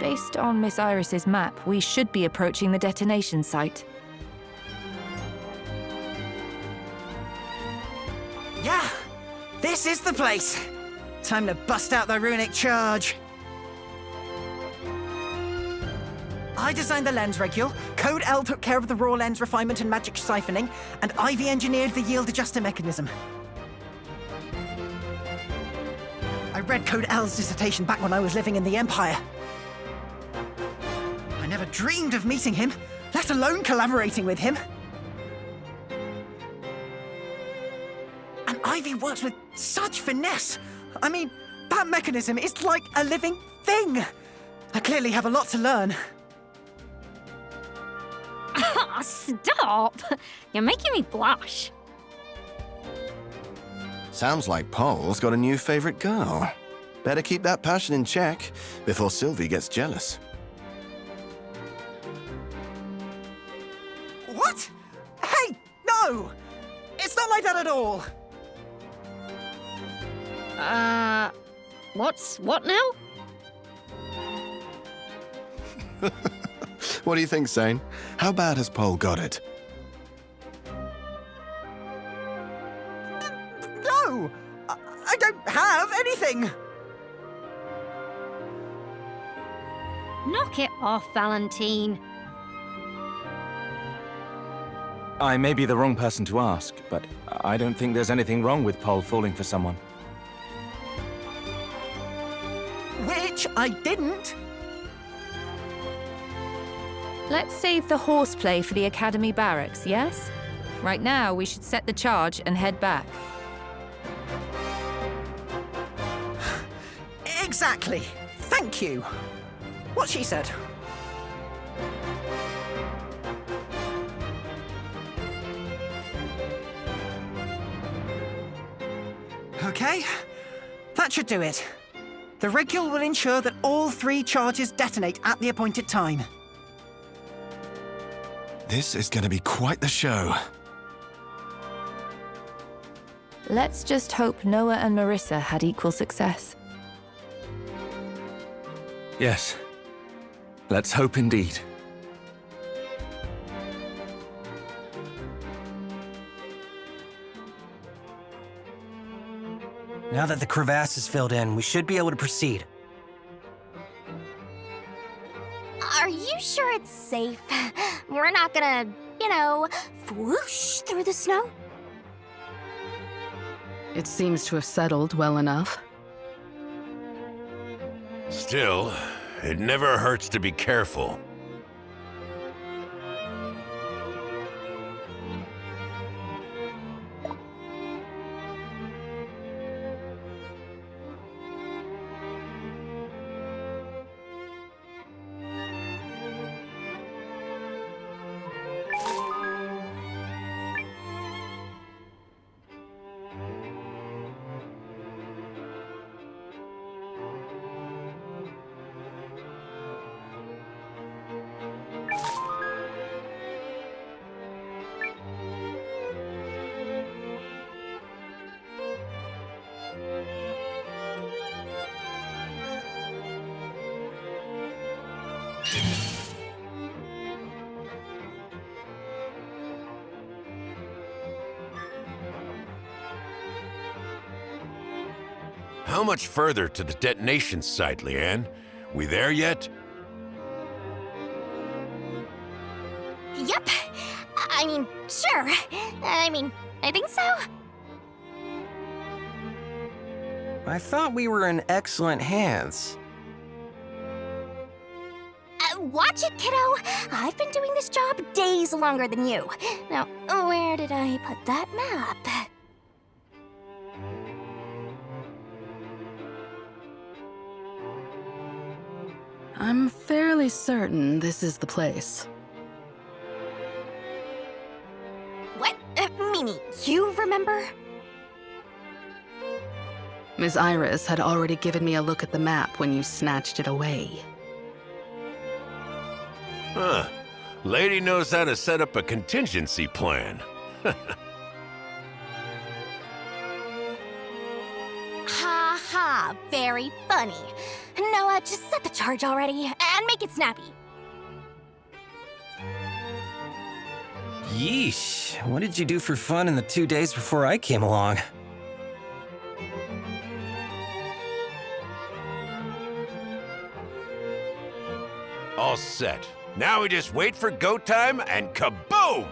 Speaker 4: Based on Miss Iris's map, we should be approaching the detonation site.
Speaker 21: Yeah! This is the place! Time to bust out the runic charge! I designed the lens regule, Code L took care of the raw lens refinement and magic siphoning, and Ivy engineered the yield adjuster mechanism. I read Code L's dissertation back when I was living in the Empire. I never dreamed of meeting him, let alone collaborating with him. And Ivy works with such finesse. I mean, that mechanism is like a living thing. I clearly have a lot to learn.
Speaker 12: Stop! You're making me blush.
Speaker 5: Sounds like Paul's got a new favorite girl. Better keep that passion in check before Sylvie gets jealous.
Speaker 21: What? Hey, no! It's not like that at all!
Speaker 12: What now?
Speaker 5: What do you think, Seign? How bad has Paul got it?
Speaker 21: No! I don't have anything!
Speaker 12: Knock it off, Valentine.
Speaker 1: I may be the wrong person to ask, but I don't think there's anything wrong with Paul falling for someone.
Speaker 21: Which I didn't.
Speaker 4: Let's save the horseplay for the Academy barracks, yes? Right now, we should set the charge and head back.
Speaker 21: Exactly. Thank you. What she said. Okay, that should do it. The regule will ensure that all 3 charges detonate at the appointed time.
Speaker 5: This is going to be quite the show.
Speaker 4: Let's just hope Nowa and Marisa had equal success.
Speaker 1: Yes. Let's hope indeed.
Speaker 16: Now that the crevasse is filled in, we should be able to proceed.
Speaker 9: Are you sure it's safe? We're not gonna, whoosh through the snow?
Speaker 11: It seems to have settled well enough.
Speaker 14: Still, it never hurts to be careful. How much further to the detonation site, Leanne? We there yet?
Speaker 9: Yep. I mean, sure. I think so.
Speaker 16: I thought we were in excellent hands.
Speaker 9: Watch it, kiddo. I've been doing this job days longer than you. Now, where did I put that map?
Speaker 11: I'm fairly certain this is the place.
Speaker 9: What? Mimi, you remember?
Speaker 11: Miss Iris had already given me a look at the map when you snatched it away.
Speaker 14: Huh. Lady knows how to set up a contingency plan.
Speaker 9: Ha ha, Haha, very funny. Noah, just set the charge already and make it snappy.
Speaker 16: Yeesh, what did you do for fun in the 2 days before I came along?
Speaker 14: All set. Now we just wait for go time and kaboom!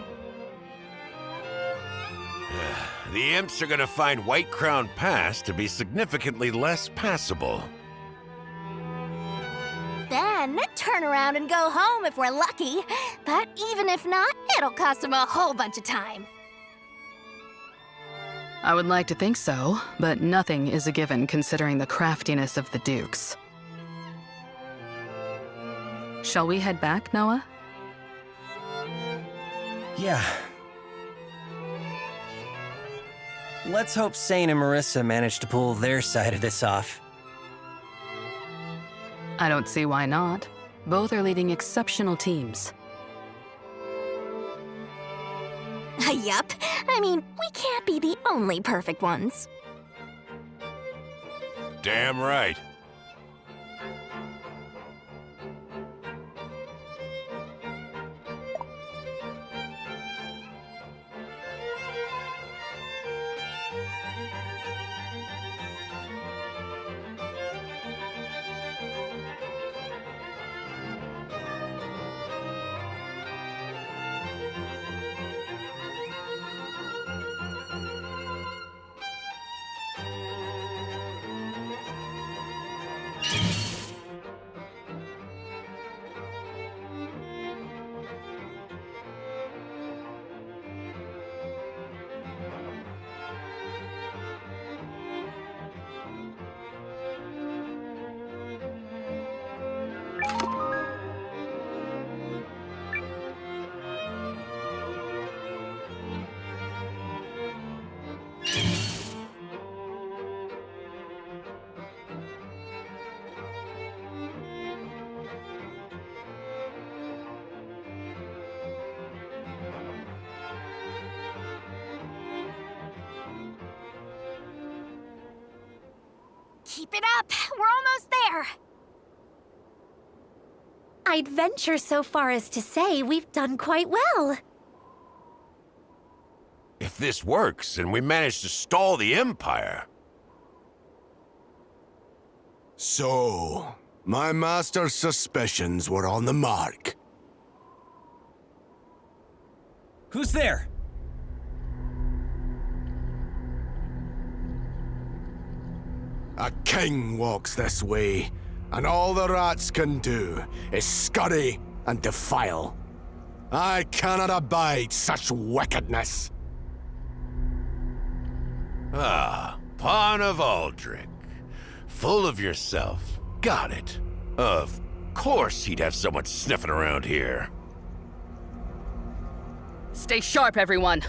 Speaker 14: The imps are gonna find White Crown Pass to be significantly less passable.
Speaker 9: Then turn around and go home if we're lucky. But even if not, it'll cost them a whole bunch of time.
Speaker 11: I would like to think so, but nothing is a given considering the craftiness of the Dukes. Shall we head back, Nowa?
Speaker 16: Yeah. Let's hope Seign and Marisa manage to pull their side of this off.
Speaker 11: I don't see why not. Both are leading exceptional teams.
Speaker 9: Yup. I mean, we can't be the only perfect ones.
Speaker 14: Damn right.
Speaker 9: Keep it up. We're almost there.
Speaker 2: I'd venture so far as to say we've done quite well.
Speaker 14: If this works and we manage to stall the Empire...
Speaker 23: So, my master's suspicions were on the mark.
Speaker 16: Who's there?
Speaker 23: A king walks this way, and all the rats can do is scurry and defile. I cannot abide such wickedness.
Speaker 14: Ah, Pawn of Aldrich. Full of yourself. Got it. Of course he'd have someone sniffing around here.
Speaker 11: Stay sharp, everyone.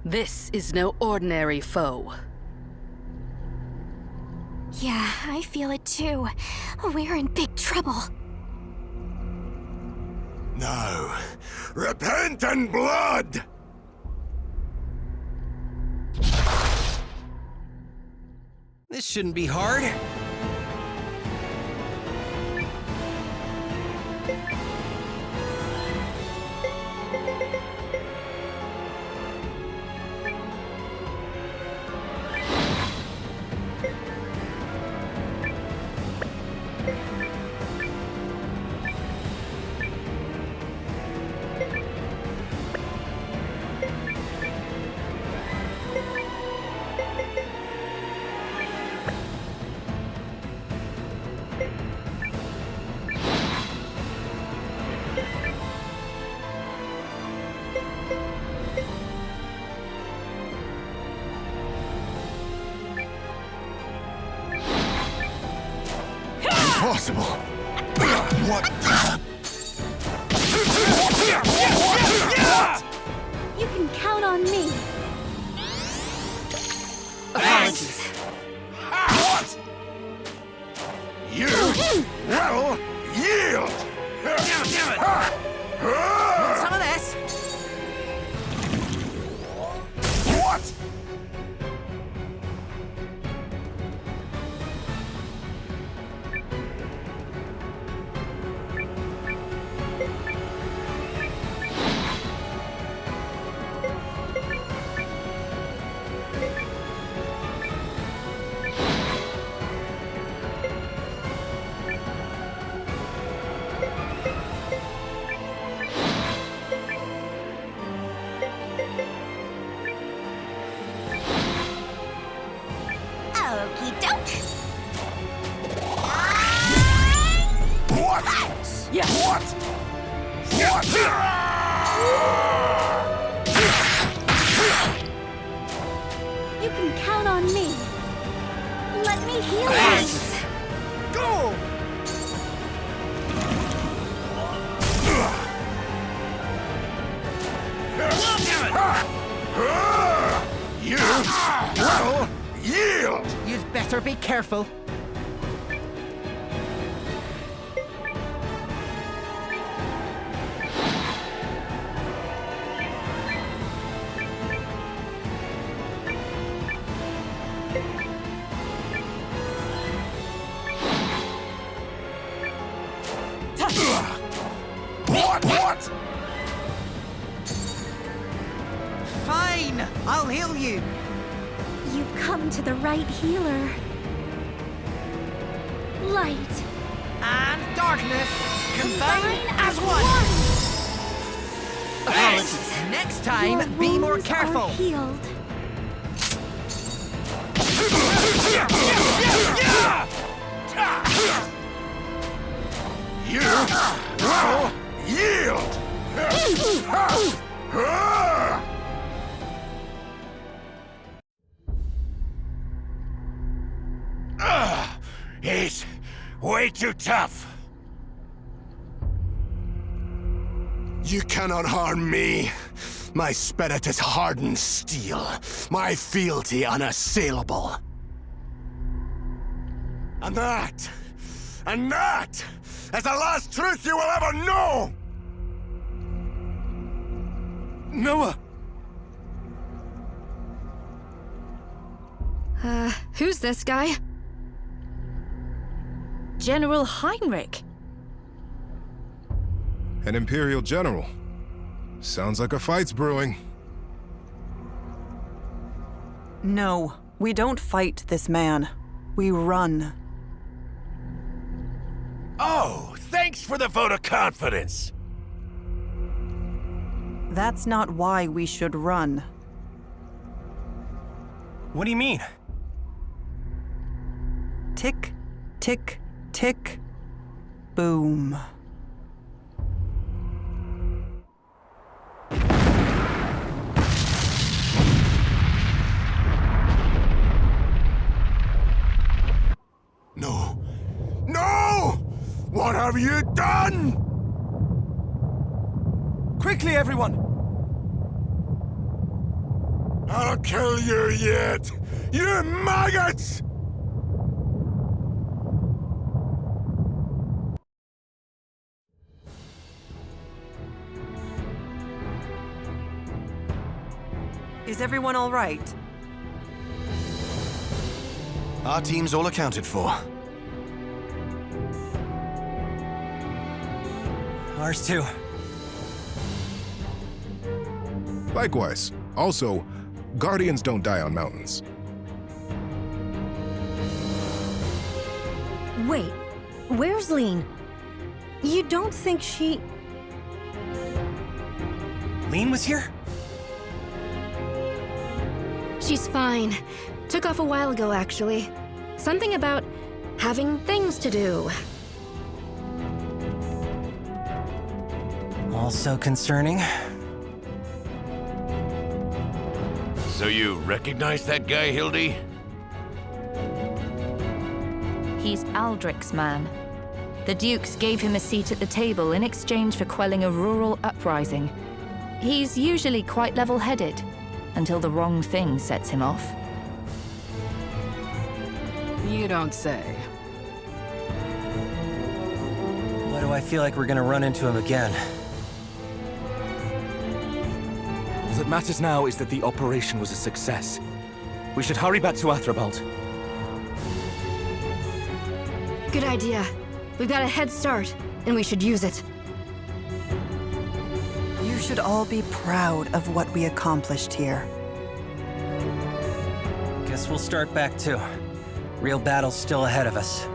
Speaker 11: This is no ordinary foe.
Speaker 9: Yeah, I feel it too. We're in big trouble.
Speaker 23: Now, repent in blood!
Speaker 16: This shouldn't be hard.
Speaker 23: Impossible! What?
Speaker 2: You can count on me.
Speaker 23: Apologies. What? You will yield!
Speaker 21: Want some of this?
Speaker 23: What?
Speaker 9: Okie doke.
Speaker 23: What?
Speaker 9: Yeah.
Speaker 23: What? What?
Speaker 9: You can count on me. Let me heal you.
Speaker 23: Go! You will yield!
Speaker 21: You'd better be careful.
Speaker 23: What?
Speaker 21: Fine, I'll heal you.
Speaker 9: You've come to the right healer. Light
Speaker 21: And darkness combine as one. Apologies. Next time, be more careful.
Speaker 9: Healed.
Speaker 23: You will yield!
Speaker 14: He's way too tough.
Speaker 23: You cannot harm me. My spirit is hardened steel, my fealty unassailable. And that is the last truth you will ever know!
Speaker 5: Nowa!
Speaker 7: Who's this guy?
Speaker 4: General Heinrich.
Speaker 8: An Imperial general. Sounds like a fight's brewing.
Speaker 19: No, we don't fight this man. We run.
Speaker 14: Oh, thanks for the vote of confidence.
Speaker 19: That's not why we should run.
Speaker 16: What do you mean?
Speaker 19: Tick, tick, tick, boom.
Speaker 23: No! No! What have you done?
Speaker 16: Quickly, everyone!
Speaker 23: I'll kill you yet! You maggots!
Speaker 19: Is everyone all right?
Speaker 5: Our team's all accounted for.
Speaker 16: Ours too.
Speaker 8: Likewise. Also, Guardians don't die on mountains.
Speaker 13: Wait, where's Lean? You don't think she...
Speaker 16: Lean was here?
Speaker 7: She's fine. Took off a while ago, actually. Something about having things to do.
Speaker 16: Also concerning.
Speaker 14: So you recognize that guy, Hildy?
Speaker 4: He's Aldrich's man. The Dukes gave him a seat at the table in exchange for quelling a rural uprising. He's usually quite level-headed, until the wrong thing sets him off.
Speaker 11: You don't say.
Speaker 16: Why do I feel like we're gonna run into him again?
Speaker 3: All that matters now is that the operation was a success. We should hurry back to Athrabalt.
Speaker 7: Good idea. We've got a head start, and we should use it.
Speaker 19: You should all be proud of what we accomplished here.
Speaker 16: Guess we'll start back too. Real battle's still ahead of us.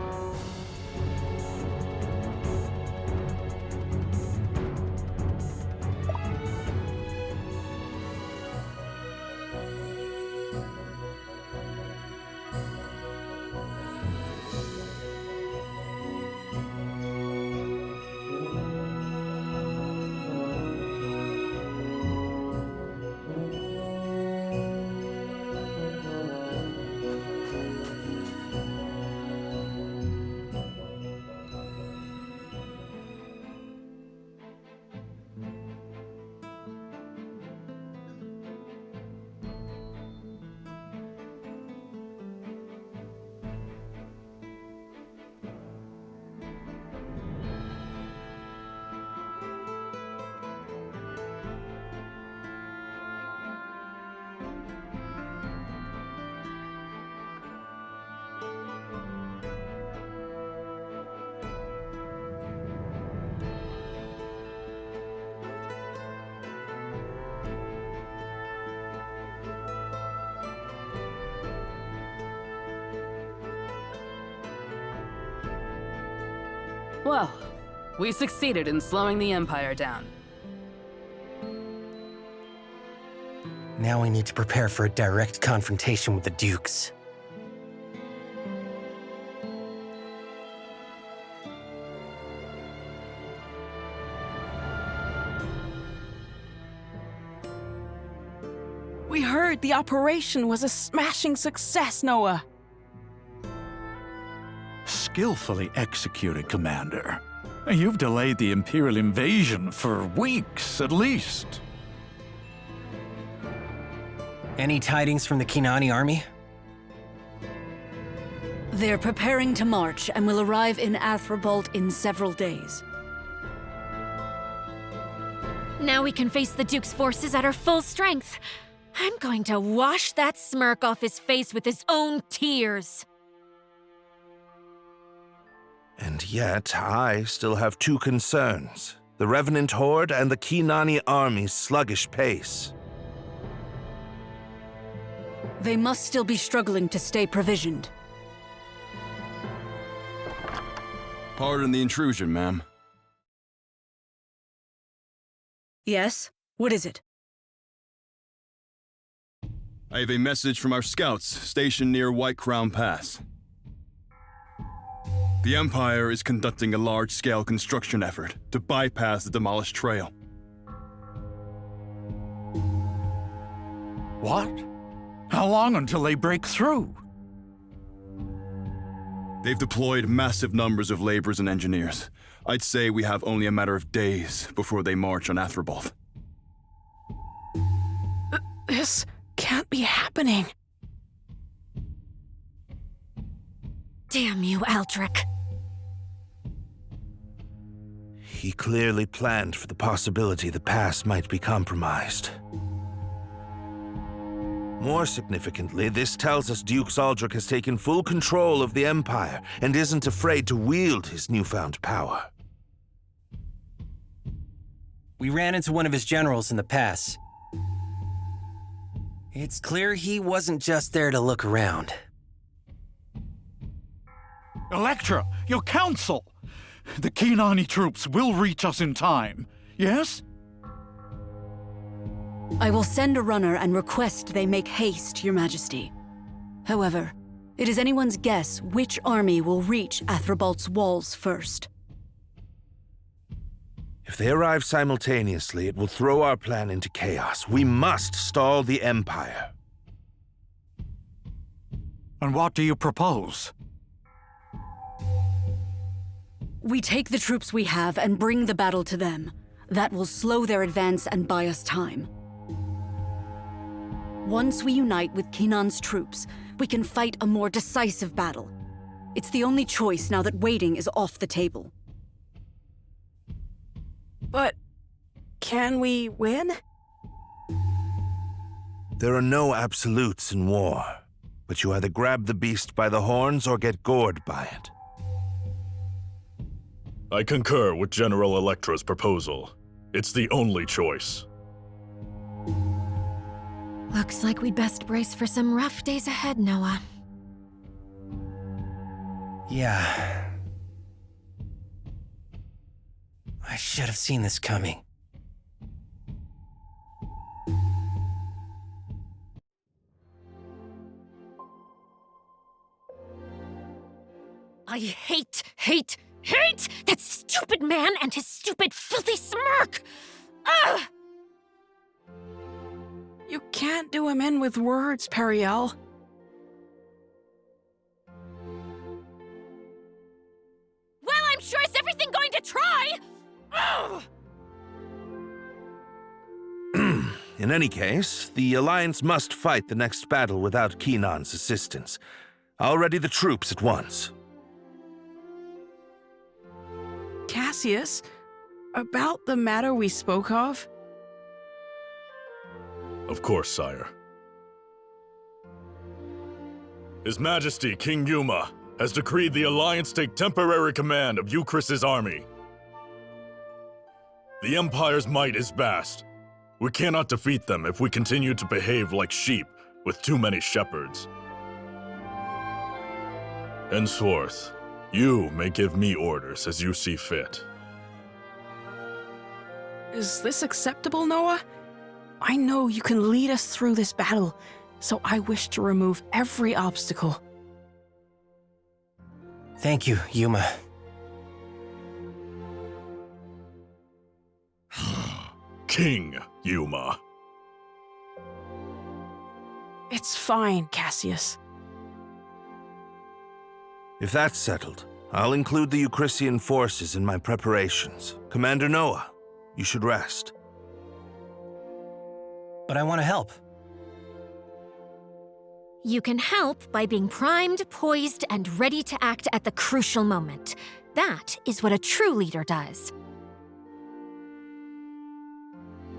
Speaker 11: Well, we succeeded in slowing the Empire down.
Speaker 16: Now we need to prepare for a direct confrontation with the Dukes.
Speaker 10: We heard the operation was a smashing success, Nowa.
Speaker 17: Skillfully executed, Commander. You've delayed the Imperial invasion for weeks, at least.
Speaker 16: Any tidings from the Kinani army?
Speaker 15: They're preparing to march and will arrive in Athrabalt in several days.
Speaker 12: Now we can face the Duke's forces at our full strength. I'm going to wash that smirk off his face with his own tears.
Speaker 6: And yet, I still have two concerns. The Revenant Horde and the Kinani army's sluggish pace.
Speaker 15: They must still be struggling to stay provisioned.
Speaker 18: Pardon the intrusion, ma'am.
Speaker 15: Yes? What is it?
Speaker 18: I have a message from our scouts stationed near White Crown Pass. The Empire is conducting a large-scale construction effort to bypass the demolished trail.
Speaker 17: What? How long until they break through?
Speaker 18: They've deployed massive numbers of laborers and engineers. I'd say we have only a matter of days before they march on Athrabalt.
Speaker 10: This can't be happening.
Speaker 12: Damn you, Aldrich.
Speaker 6: He clearly planned for the possibility the pass might be compromised. More significantly, this tells us Duke Aldrich has taken full control of the Empire and isn't afraid to wield his newfound power.
Speaker 16: We ran into one of his generals in the pass. It's clear he wasn't just there to look around.
Speaker 17: Electra, your counsel! The Kinani troops will reach us in time, yes?
Speaker 15: I will send a runner and request they make haste, Your Majesty. However, it is anyone's guess which army will reach Athrabalt's walls first.
Speaker 6: If they arrive simultaneously, it will throw our plan into chaos. We must stall the Empire.
Speaker 17: And what do you propose?
Speaker 15: We take the troops we have and bring the battle to them. That will slow their advance and buy us time. Once we unite with Kinan's troops, we can fight a more decisive battle. It's the only choice now that waiting is off the table.
Speaker 10: But can we win?
Speaker 6: There are no absolutes in war, but you either grab the beast by the horns or get gored by it.
Speaker 20: I concur with General Electra's proposal. It's the only choice.
Speaker 12: Looks like we'd best brace for some rough days ahead, Nowa.
Speaker 16: Yeah. I should have seen this coming.
Speaker 12: I hate that stupid man and his stupid, filthy smirk! Ugh!
Speaker 10: You can't do him in with words, Periel.
Speaker 12: Well, I'm sure is everything going to try! Ugh!
Speaker 6: In any case, the Alliance must fight the next battle without Kinan's assistance. I'll ready the troops at once.
Speaker 10: Cassius, about the matter we spoke of?
Speaker 20: Of course, sire. His Majesty, King Yuma, has decreed the Alliance take temporary command of Euchris's army. The Empire's might is vast. We cannot defeat them if we continue to behave like sheep with too many shepherds. Henceforth, You may give me orders as you see fit.
Speaker 10: Is this acceptable, Nowa? I know you can lead us through this battle, so I wish to remove every obstacle.
Speaker 16: Thank you, Yuma.
Speaker 20: King Yuma.
Speaker 10: It's fine, Cassius.
Speaker 6: If that's settled, I'll include the Euchrysian forces in my preparations. Commander Nowa, you should rest.
Speaker 16: But I want to help.
Speaker 12: You can help by being primed, poised, and ready to act at the crucial moment. That is what a true leader does.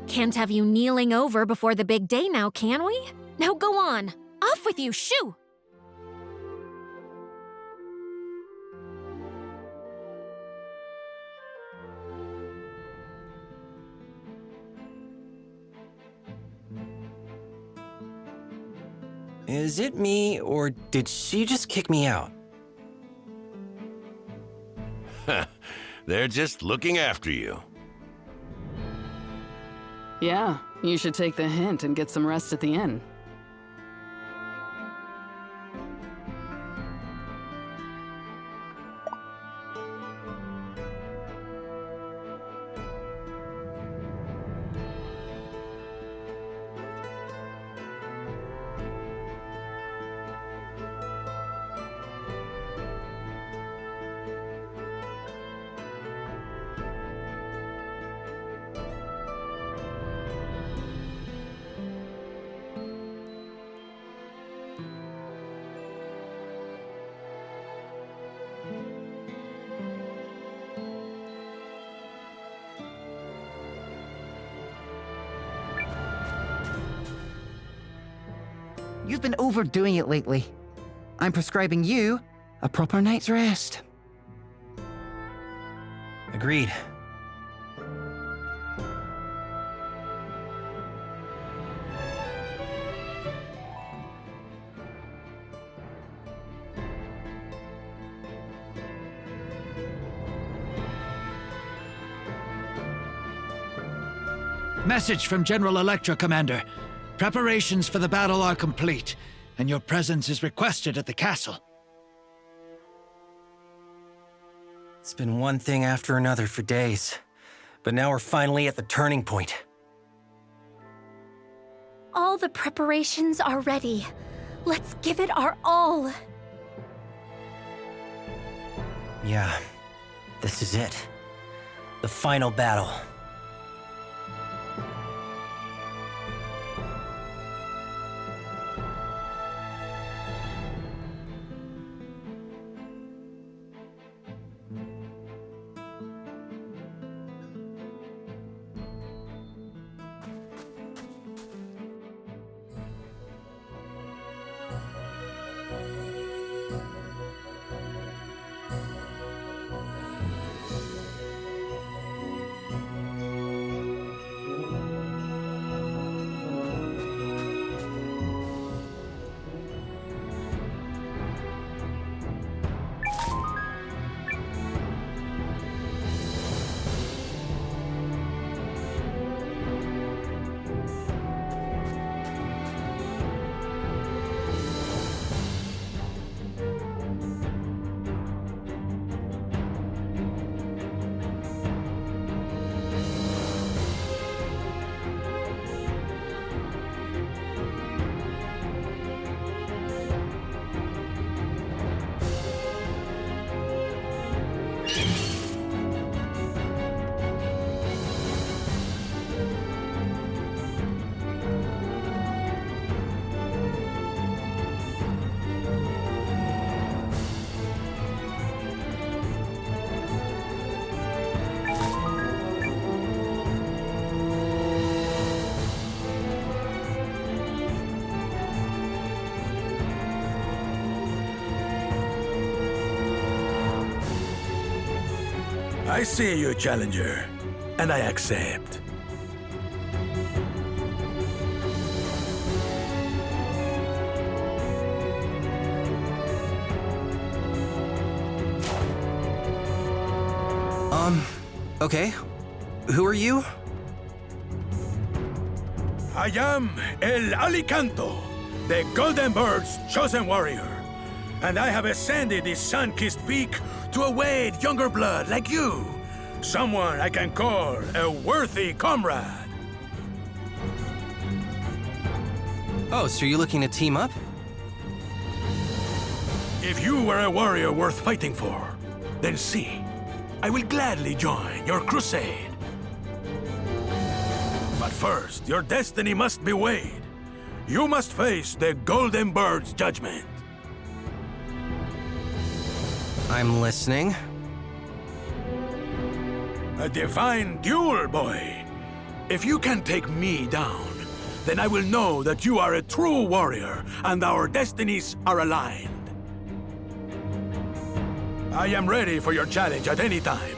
Speaker 12: Can't have you kneeling over before the big day now, can we? Now go on. Off with you, shoo!
Speaker 16: Is it me, or did she just kick me out?
Speaker 14: They're just looking after you.
Speaker 11: Yeah, you should take the hint and get some rest at the inn.
Speaker 1: You've been overdoing it lately. I'm prescribing you a proper night's rest.
Speaker 16: Agreed.
Speaker 2: Message from General Electra, Commander. Preparations for the battle are complete, and your presence is requested at the castle.
Speaker 16: It's been one thing after another for days, but now we're finally at the turning point.
Speaker 9: All the preparations are ready. Let's give it our all.
Speaker 16: Yeah, this is it. The final battle.
Speaker 23: I see you, Challenger, and I accept.
Speaker 16: Okay. Who are you?
Speaker 5: I am El Alicanto, the Golden Bird's chosen warrior. And I have ascended this sun-kissed peak to await younger blood like you. Someone I can call a worthy comrade.
Speaker 16: Oh, so you're looking to team up?
Speaker 5: If you were a warrior worth fighting for, then see, I will gladly join your crusade. But first, your destiny must be weighed. You must face the Golden Bird's judgment.
Speaker 16: I'm listening.
Speaker 5: A divine duel, boy. If you can take me down, then I will know that you are a true warrior and our destinies are aligned. I am ready for your challenge at any time.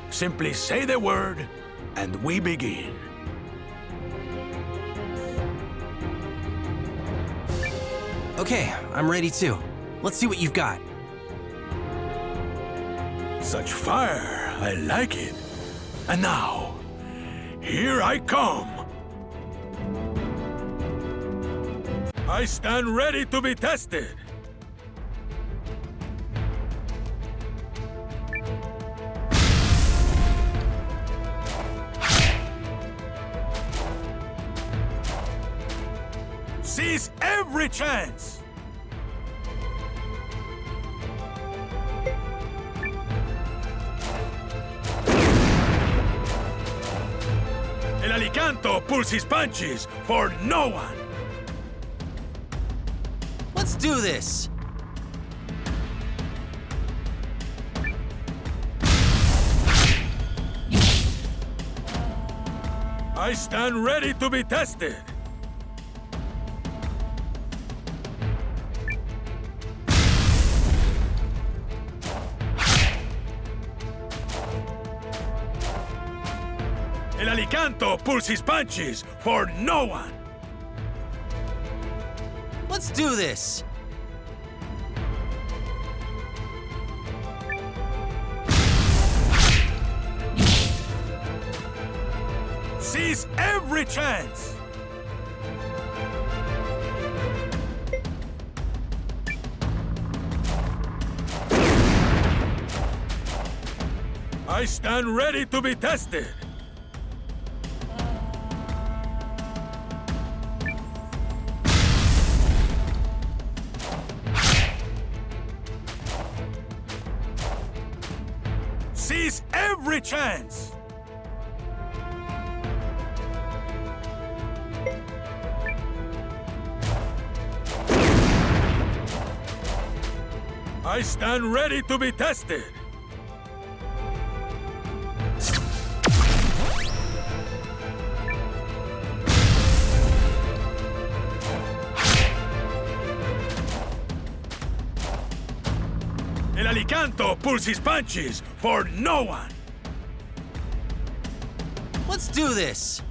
Speaker 5: Simply say the word, and we begin.
Speaker 16: Okay, I'm ready too. Let's see what you've got.
Speaker 5: Such fire, I like it. And now, here I come. I stand ready to be tested. Seize every chance! El Alicanto pulls his punches for no one!
Speaker 16: Let's do this!
Speaker 5: I stand ready to be tested! El Alicanto pulls his punches for no one!
Speaker 16: Let's do this!
Speaker 5: Seize every chance! I stand ready to be tested! Seize every chance! I stand ready to be tested! El Alicanto pulls his punches for no one!
Speaker 16: Let's do this!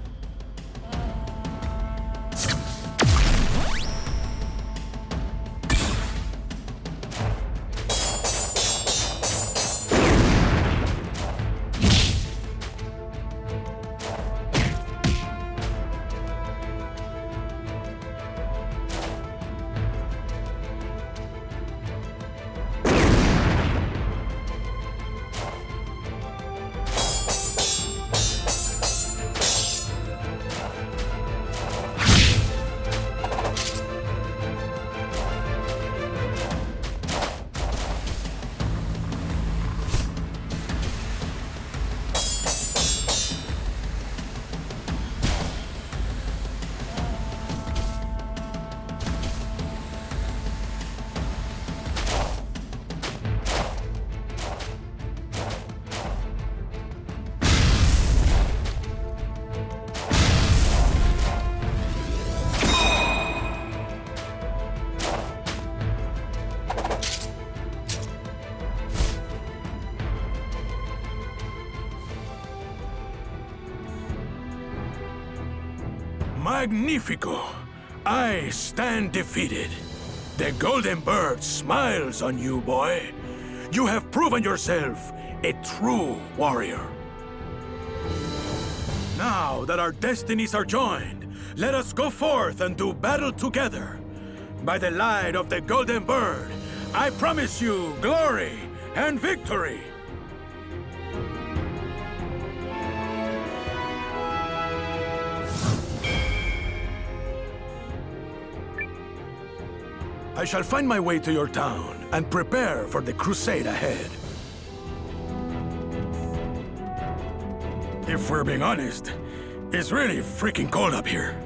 Speaker 5: Magnifico! I stand defeated. The Golden Bird smiles on you, boy. You have proven yourself a true warrior. Now that our destinies are joined, let us go forth and do battle together. By the light of the Golden Bird, I promise you glory and victory. I shall find my way to your town and prepare for the crusade ahead. If we're being honest, it's really freaking cold up here.